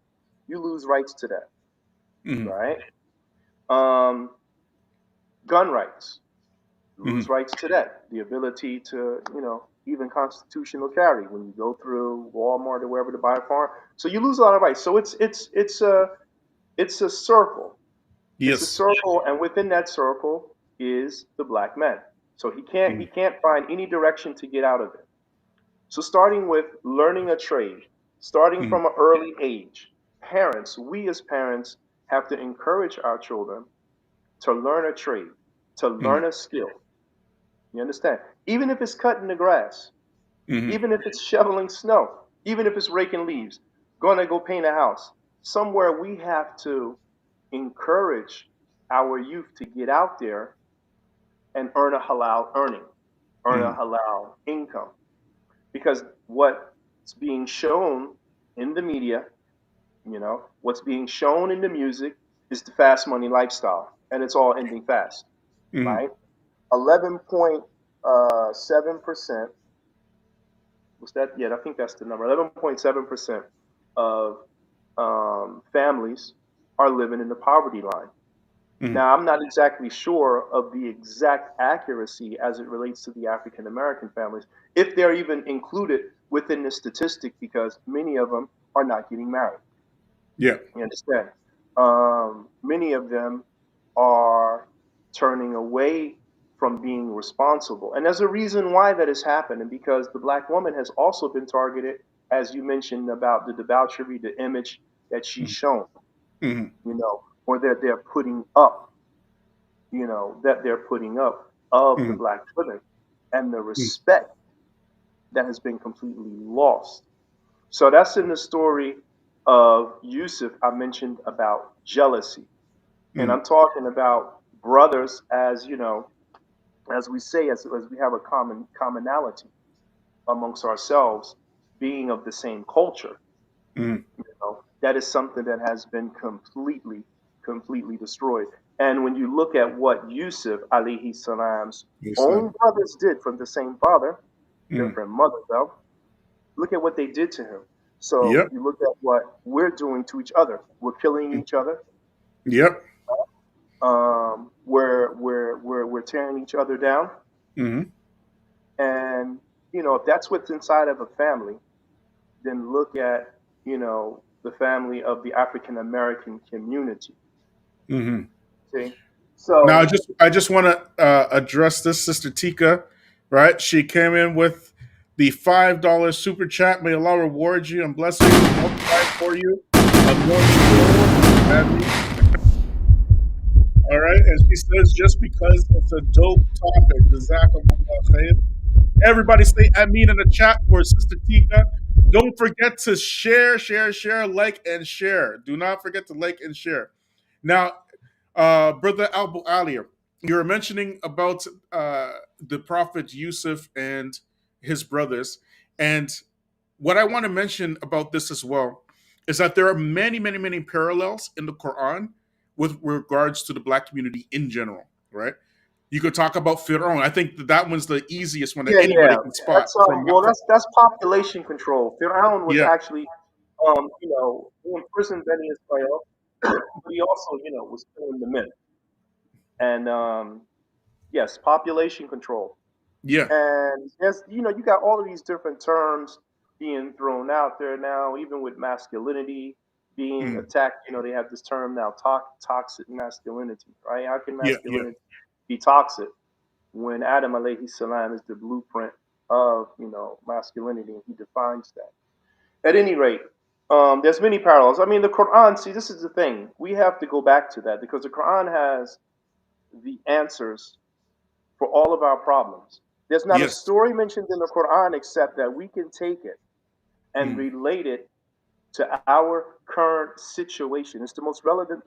you lose rights to that, Mm-hmm. right? Um, gun rights, Mm-hmm. lose rights to that. The ability to, even constitutional carry when you go through Walmart or wherever to buy a farm. So you lose a lot of rights. So it's a circle. It's a Yes. circle, and within that circle is the black man. So he can't Mm-hmm. he can't find any direction to get out of it. So starting with learning a trade, starting Mm-hmm. from an early age, parents, we as parents have to encourage our children to learn a trade, to learn a skill. You understand? Even if it's cutting the grass, Mm-hmm. even if it's shoveling snow, even if it's raking leaves, going to go paint a house, somewhere we have to encourage our youth to get out there and earn a halal earning, earn a Mm-hmm. halal income. Because what's being shown in the media, what's being shown in the music is the fast money lifestyle, and it's all ending fast, Mm-hmm. right? 11.7%. Was that? Yeah, I think that's the number. 11.7% of families are living in the poverty line. Mm-hmm. Now, I'm not exactly sure of the exact accuracy as it relates to the African American families, if they're even included within the statistic, because many of them are not getting married. Yeah. You understand? Many of them are turning away from being responsible. And there's a reason why that has happened, and because the black woman has also been targeted, as you mentioned about the debauchery, the image that she's shown, Mm-hmm. or that they're putting up, that they're putting up of the Mm-hmm. black women, and the respect that has been completely lost. So that's in the story of Yusuf. I mentioned about jealousy. And Mm-hmm. I'm talking about brothers, as as we say, as we have a commonality amongst ourselves, being of the same culture. Mm-hmm. That is something that has been completely destroyed. And when you look at what Yusuf alayhi salam's own Islam. brothers did from the same father, Mm-hmm. different mother though, look at what they did to him. So Yep. you look at what we're doing to each other. We're killing each other. Yep. We're tearing each other down. Mm-hmm. And if that's what's inside of a family, then look at the family of the African American community. Mm-hmm. See, Now, so I just want to address this, Sister Tika. Right, she came in with the $5 super chat. May Allah reward you and bless you and multiply for you. Anoint you, family. All right, and she says just because it's a dope topic. Jazakumullah khair. Everybody say Amin in the chat for Sister Tika. Don't forget to share, like, and share. Do not forget to like and share. Now, Brother Aaliyah, you were mentioning about the Prophet Yusuf and his brothers. And what I want to mention about this as well is that there are many, many, many parallels in the Quran with regards to the black community in general, right? You could talk about Fir'aun. I think that one's the easiest one that Yeah, anybody yeah. can spot That's from. well, that's population control. Fir'aun was Yeah, actually, he imprisoned Beni Israel, but he also, was killing the men. And yes, population control. yeah, And yes, you got all of these different terms being thrown out there now, even with masculinity being mm, attacked. They have this term now, toxic masculinity, right? How can yeah, yeah, masculinity be toxic when Adam alayhi salam is the blueprint of, masculinity, and he defines that. At any rate, there's many parallels. I mean, the Quran, see, this is the thing. We have to go back to that because the Quran has the answers for all of our problems. There's not a yes, story mentioned in the Quran except that we can take it and mm, relate it to our current situation. It's the most relevant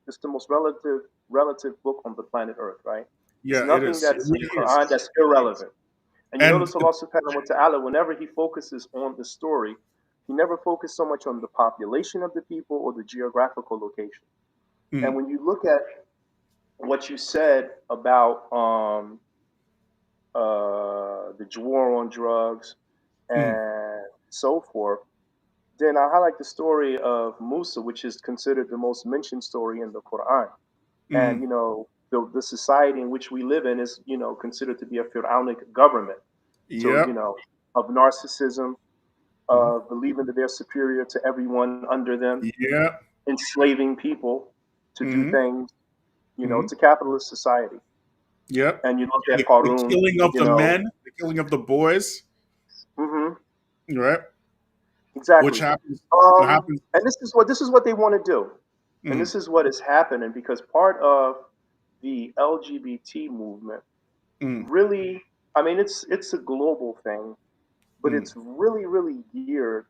it's the most relative book on the planet Earth, right? There's yeah. It nothing is. It that's in the really is. Quran that's irrelevant. And you And notice Allah subhanahu wa ta'ala, whenever he focuses on the story, he never focuses so much on the population of the people or the geographical location. And mm, when you look at what you said about the war on drugs mm, and so forth, then I highlight the story of Musa, which is considered the most mentioned story in the Quran. And mm, the society in which we live in is considered to be a Fir'aunic government. So yep, of narcissism, mm, of believing that they're superior to everyone under them, yep, enslaving people to do mm, things. mm, It's a capitalist society. yep. And you look at The Qarun, killing of the men, the killing of the boys, hmm right? Which exactly. happens. What Um, happens? and this is what they want to do, and Mm, this is what is happening because part of the LGBT movement mm, really, I mean, it's a global thing, but mm. it's really really geared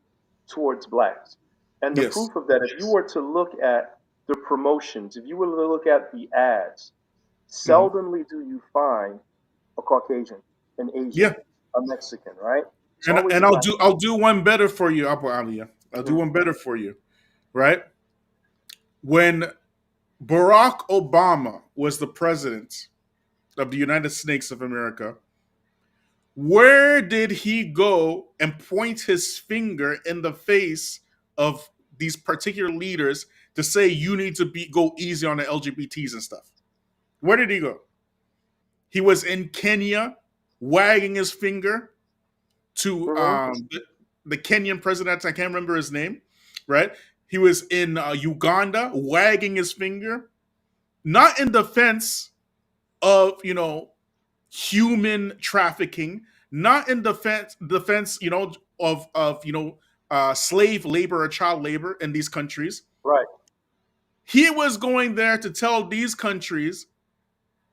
towards blacks. And the Yes. proof of that, if you were to look at the promotions, if you were to look at the ads, Hmm. seldomly do you find a Caucasian, an Asian, Yeah. a Mexican, right? It's And always a and black I'll do one better for you, Abu Aliyah. I'll do man. one better for you, right? When Barack Obama was the president of the United States of America, where did he go and point his finger in the face of these particular leaders to say you need to go easy on the LGBTs and stuff? Where did he go? He was in Kenya, wagging his finger to Hmm. the Kenyan president. I can't remember his name, right? He was in Uganda, wagging his finger, not in defense of human trafficking, not in defense of slave labor or child labor in these countries. Right. He was going there to tell these countries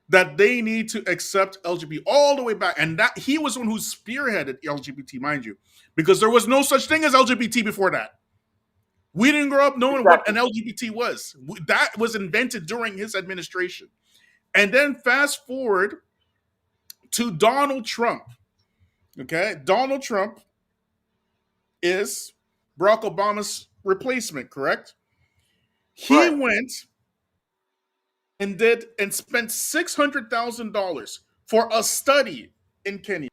that they need to accept LGBT all the way back. And that he was one who spearheaded LGBT, mind you, because there was no such thing as LGBT before that. We didn't grow up knowing what Exactly. an LGBT was. That was invented during his administration. And then fast forward to Donald Trump. Okay. Donald Trump is Barack Obama's replacement, correct? He Right. went and spent $600,000 for a study in Kenya.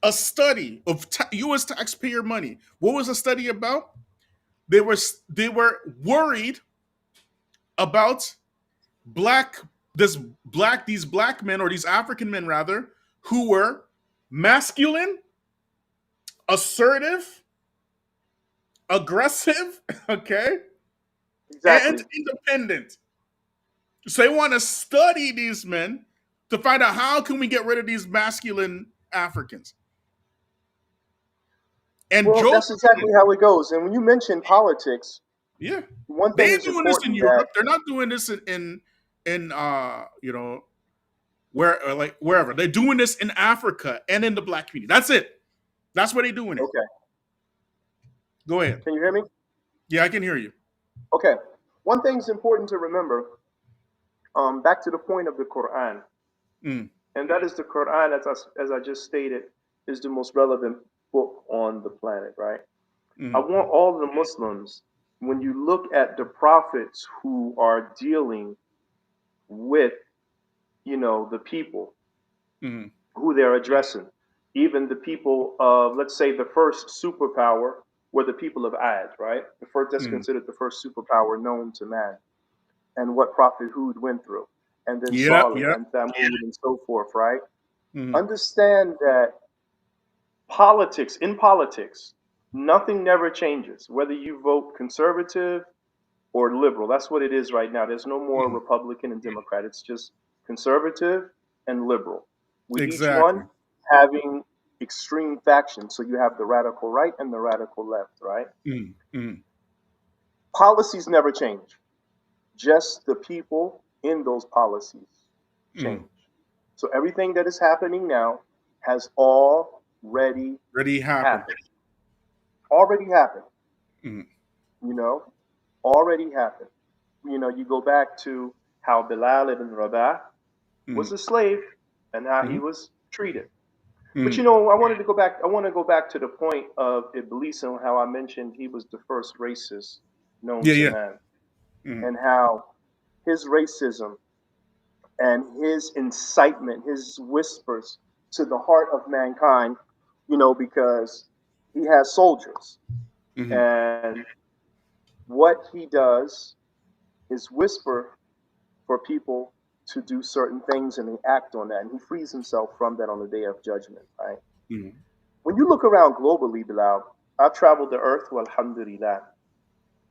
A study of U.S. taxpayer money. What was the study about? They were worried about black these black men, or these African men rather, who were masculine, assertive, aggressive, okay, and Exactly. independent. So they want to study these men to find out how can we get rid of these masculine Africans. And Well, Joe that's exactly Biden, how it goes. And when you mention politics, yeah, one they thing ain't is doing this in important that Europe. They're not doing this in where like wherever. They're doing this in Africa and in the black community. That's it. That's where they're doing it. okay. Go ahead. Can you hear me? Yeah, I can hear you. Okay. One thing is important to remember. Back to the point of the Quran, Mm, and that is the Quran, as I just stated. is the most relevant book on the planet, right? I Mm, want all the Muslims, when you look at the prophets who are dealing with, the people mm, who they're addressing, even the people of, let's say, the first superpower were the people of Ad, right? The first that's mm. considered the first superpower known to man, and what Prophet Hud went through, and then Yep, Salih yep. and Thamud and so forth, right? Mm, Understand that in politics, nothing never changes, whether you vote conservative or liberal. That's what it is right now. There's no more mm. Republican and Democrat. It's just conservative and liberal, with each one Exactly. having extreme factions. So you have the radical right and the radical left, right? Mm, mm, Policies never change. Just the people in those policies mm. change. So everything that is happening now has already Already happened. happened. Already happened. Mm, You know, already happened. You go back to how Bilal ibn Rabah was mm, a slave and how he mm, was treated. But mm. I wanted to go back. I want to go back to the point of Iblis and how I mentioned he was the first racist known Yeah, to yeah. man, Mm, and how his racism and his incitement, his whispers to the heart of mankind, because he has soldiers, mm, and what he does is whisper for people to do certain things, and they act on that, and he frees himself from that on the day of judgment, right? mm. When you look around globally, Bilal, I've traveled the earth, well, alhamdulillah,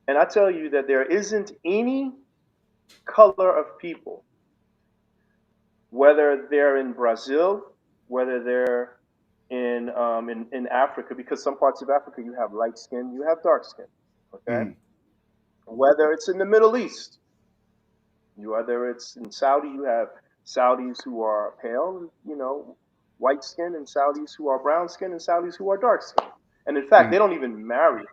and I tell you that there isn't any color of people, whether they're in Brazil, whether they're in Africa, because some parts of Africa you have light skin, you have dark skin, okay? Mm, Whether it's in the Middle East, whether it's in Saudi, you have Saudis who are pale, white skin, and Saudis who are brown skin, and Saudis who are dark skin. And in fact, mm. they don't even marry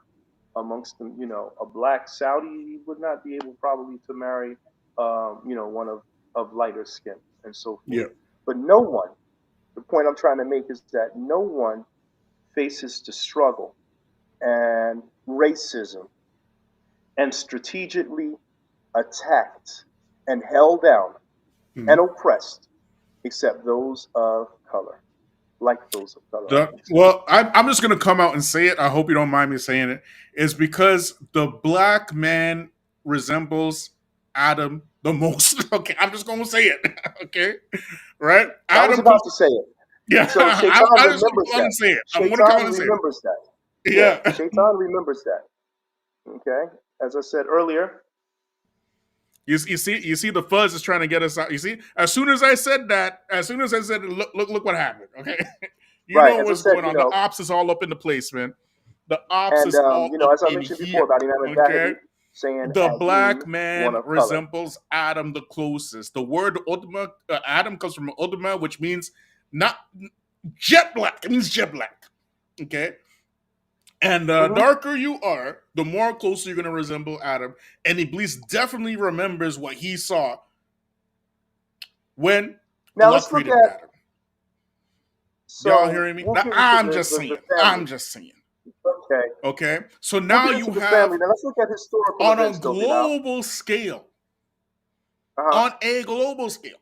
amongst them. A black Saudi would not be able probably to marry, one of lighter skin and so forth. Yeah. But no one, the point I'm trying to make is that no one faces the struggle and racism and strategically attacked and held down and Mm. oppressed except those of color, like those of color, I can say. Well, I'm just going to come out and say it. I hope you don't mind me saying it. Is because the black man resembles Adam the most. Okay, I'm just going to say it. Okay, right? I was Adam about comes. to say it. Yeah, And so Shaitan I just want to remembers come out that. and say it. I'm going to come out Shaitan and say it. remembers that. Yeah, Yeah. Shaitan remembers that. Okay? As I said earlier, You see, the fuzz is trying to get us out. You see, as soon as I said it, look what happened. Okay, you right, know as I what's said, going on. The ops is all up in the place, man. The ops and, is all up as I in mentioned before here. about Imam Okay, al-Zahabi saying the Adim, black one man of color. resembles Adam the closest. The word Udma, Adam comes from Udma, which means not jet black. It means jet black. Okay, and the Hmm. darker you are, the more closer you're going to resemble Adam. And Iblis definitely remembers what he saw when Now Allah let's look created at, Adam. Y'all so hearing me? we'll Now, get into I'm just saying. the family. I'm just saying. Okay. Okay? So We'll now get you into the family. have, Now let's look at historical on a events though, Bilal. global scale, Uh-huh. on a global scale,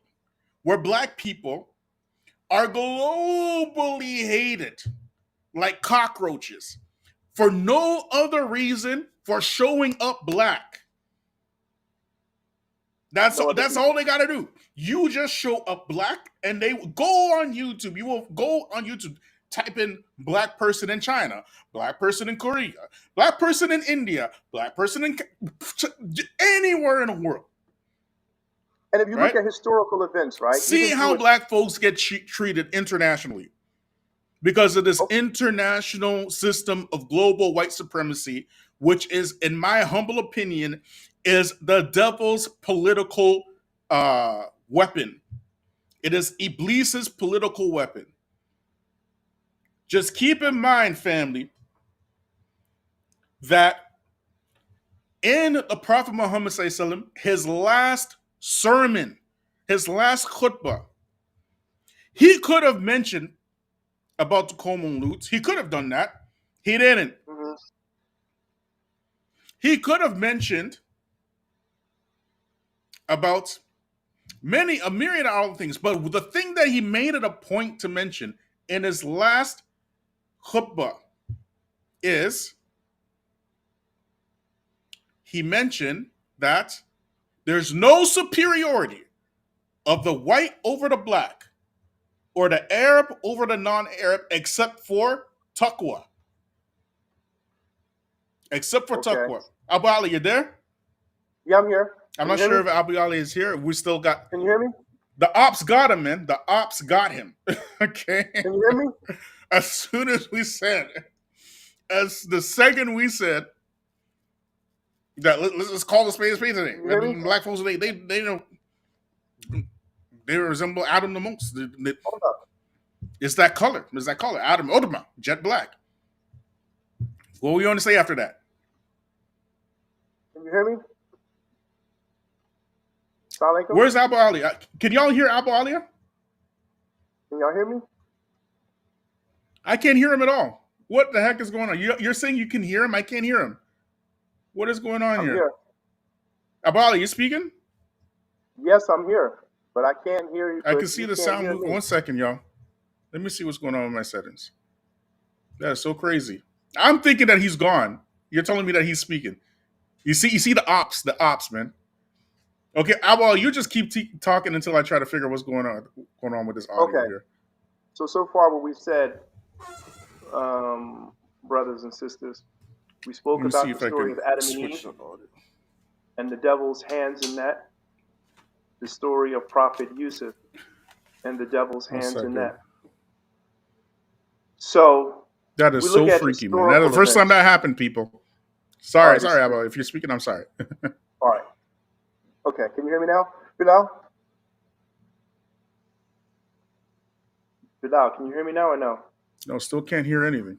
where black people are globally hated like cockroaches for no other reason for showing up black. That's No other that's all people. they got to do. You just show up black, and they go on YouTube. You will go on YouTube, type in black person in China, black person in Korea, black person in India, black person in anywhere in the world. And if you look Right? at historical events, right, See even how through it, black folks get treated internationally because of this oh, international system of global white supremacy, which is, in my humble opinion, is the devil's political weapon. It is Iblis's political weapon. Just keep in mind, family, that in the Prophet Muhammad SAW, his last sermon, his last khutbah, he could have mentioned about the Coleman loots. He could have done that. He didn't. Hmm. He could have mentioned about a myriad of other things, but the thing that he made it a point to mention in his last khutbah is he mentioned that there's no superiority of the white over the black or the Arab over the non-Arab except for taqwa. Except for Okay. taqwa. Abu Ali, you there? Yeah, I'm here. I'm Can not you hear sure me? if Abu Ali is here. We still got Can you hear me? the ops got him, man. The ops got him. Okay. Can you hear me? As soon as we said, as the second we said that let's call the spade today. Can you hear me? Black folks they know they resemble Adam the most. Hold up. It's that color. It's that color. Adam Odoma, jet black. What were you going to say after that? Can you hear me? Salaam Alaikum? Where's Abu Ali? Can y'all hear Abu Ali? Can y'all hear me? I can't hear him at all. What the heck is going on? You're saying you can hear him? I can't hear him. What is going on I'm here? here. Abu Ali, you speaking? Yes, I'm here, but I can't hear you. I but can see you the can't sound. hear me. 1 second, y'all. Let me see what's going on with my settings. That is so crazy. I'm thinking that he's gone. You're telling me that he's speaking. You see the ops, man. Okay, well, you just keep talking until I try to figure out what's going on with this audio Okay. here. So far what we've said, brothers and sisters, we spoke Let me see about if the I story can of Adam and switch Eve the audio. and the devil's hands in that, the story of Prophet Yusuf and the devil's 1 hands in second. that. So That is we so look at freaky, man. That's the historical first time events. that happened, people. All Sorry, right, Abba. If you're speaking, I'm sorry. all right. Okay, can you hear me now? Bilal? Bilal, can you hear me now or no? No, still can't hear anything.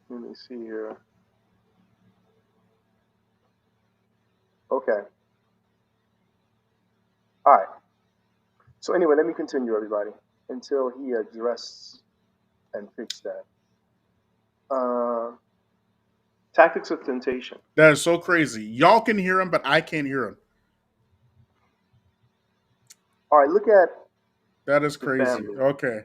Let me see here. Okay. All right. So anyway, let me continue, everybody, until he addressed and fixed that. Tactics of temptation. That is so crazy. Y'all can hear him, but I can't hear him. All right, look at That is the crazy. family. Okay.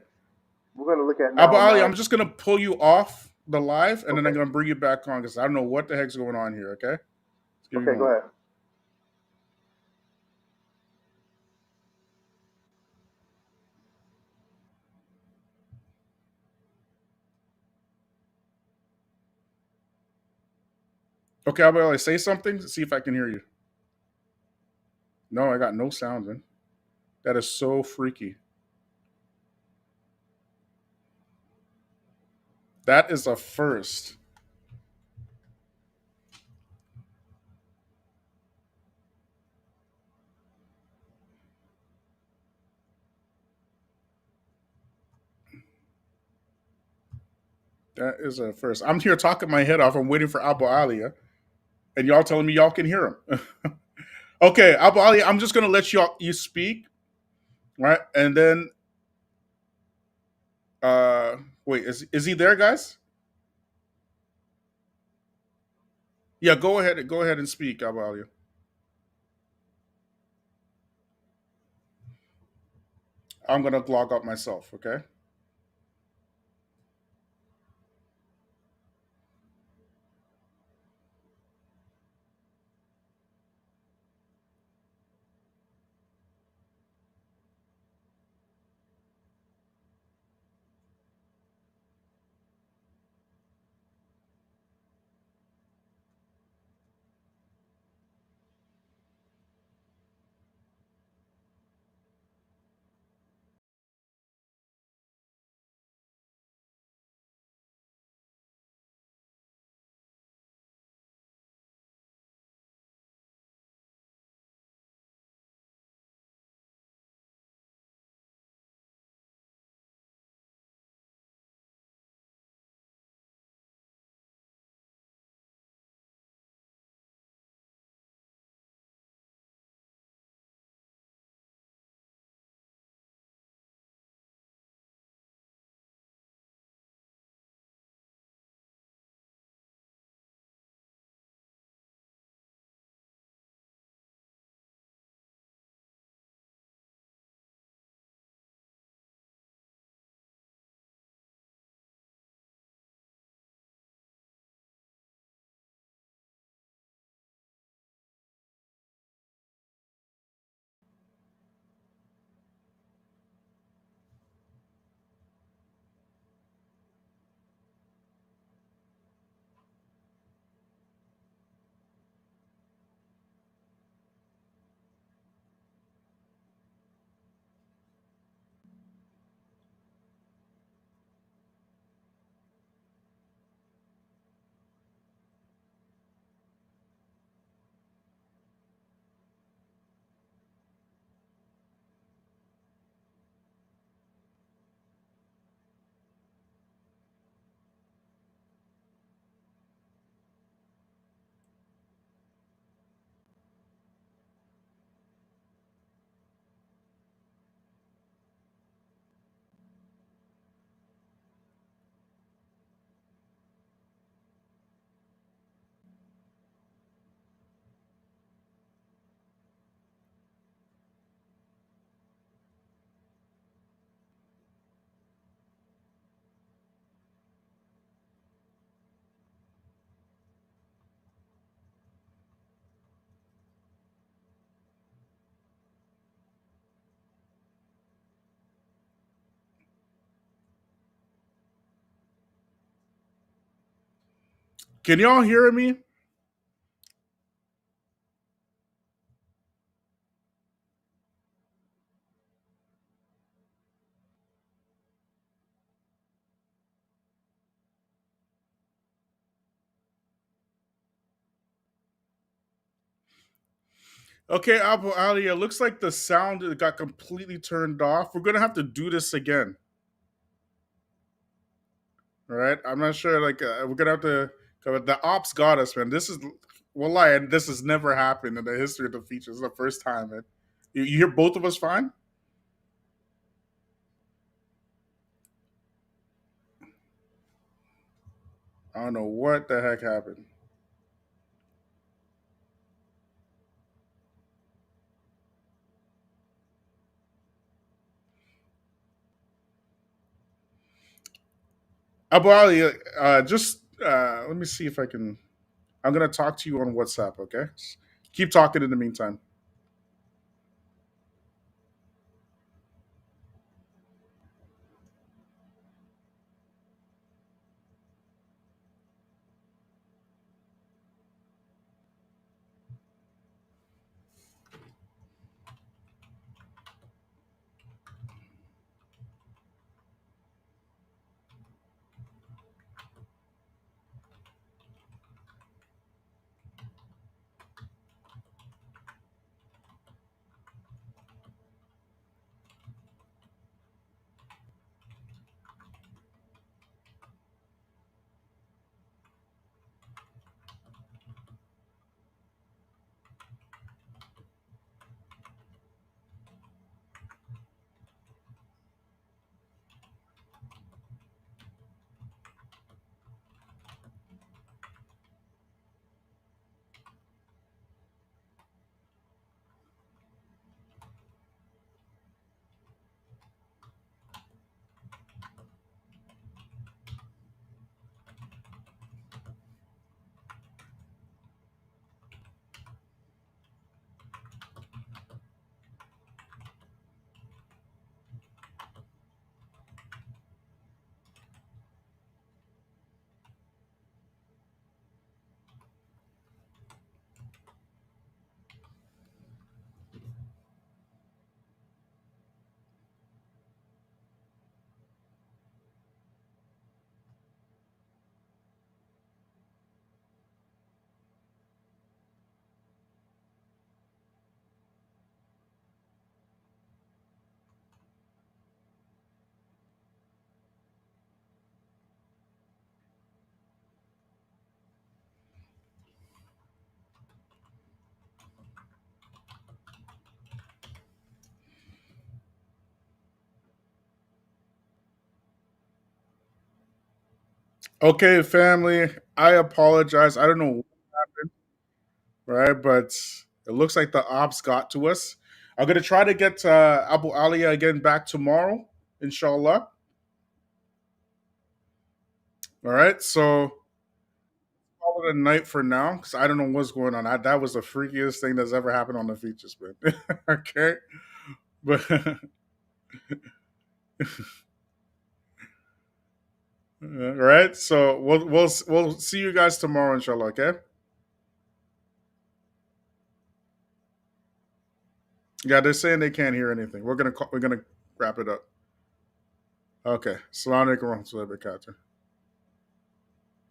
We're going to look at Abu now. Ali, I'm just going to pull you off the live, and then Okay. I'm going to bring you back on because I don't know what the heck's going on here, okay? Okay, go ahead. Okay, Abu Ali, say something. See if I can hear you. No, I got no sound, man. That is so freaky. That is a first. That is a first. I'm here talking my head off. I'm waiting for Abu Ali, and y'all telling me y'all can hear him. Okay, Abu Ali, I'm just gonna let you speak, right? And then, wait, is he there, guys? Yeah, go ahead and speak, Abu Ali. I'm gonna log out myself. Okay. Can y'all hear me? Okay, Abu Aliyah, looks like the sound got completely turned off. We're gonna have to do this again. All right, I'm not sure. Like, we're gonna have to. The ops got us, man. This is, Wallahi, and this has never happened in the history of the features. It's the first time, man. You hear both of us fine? I don't know what the heck happened. Abu Ali, just let me see if I can. I'm gonna talk to you on WhatsApp. Okay, keep talking in the meantime. Okay, family. I apologize. I don't know what happened, right? But it looks like the ops got to us. I'm gonna try to get Abu Aliyah again back tomorrow, inshallah. All right. So call it a night for now because I don't know what's going on. That was the freakiest thing that's ever happened on the features, man. Okay, but all right. So we'll see you guys tomorrow, inshallah. Okay. Yeah, they're saying they can't hear anything. We're gonna wrap it up. Okay. Salaam Alaikum wa rahmatullahi wa barakatuh.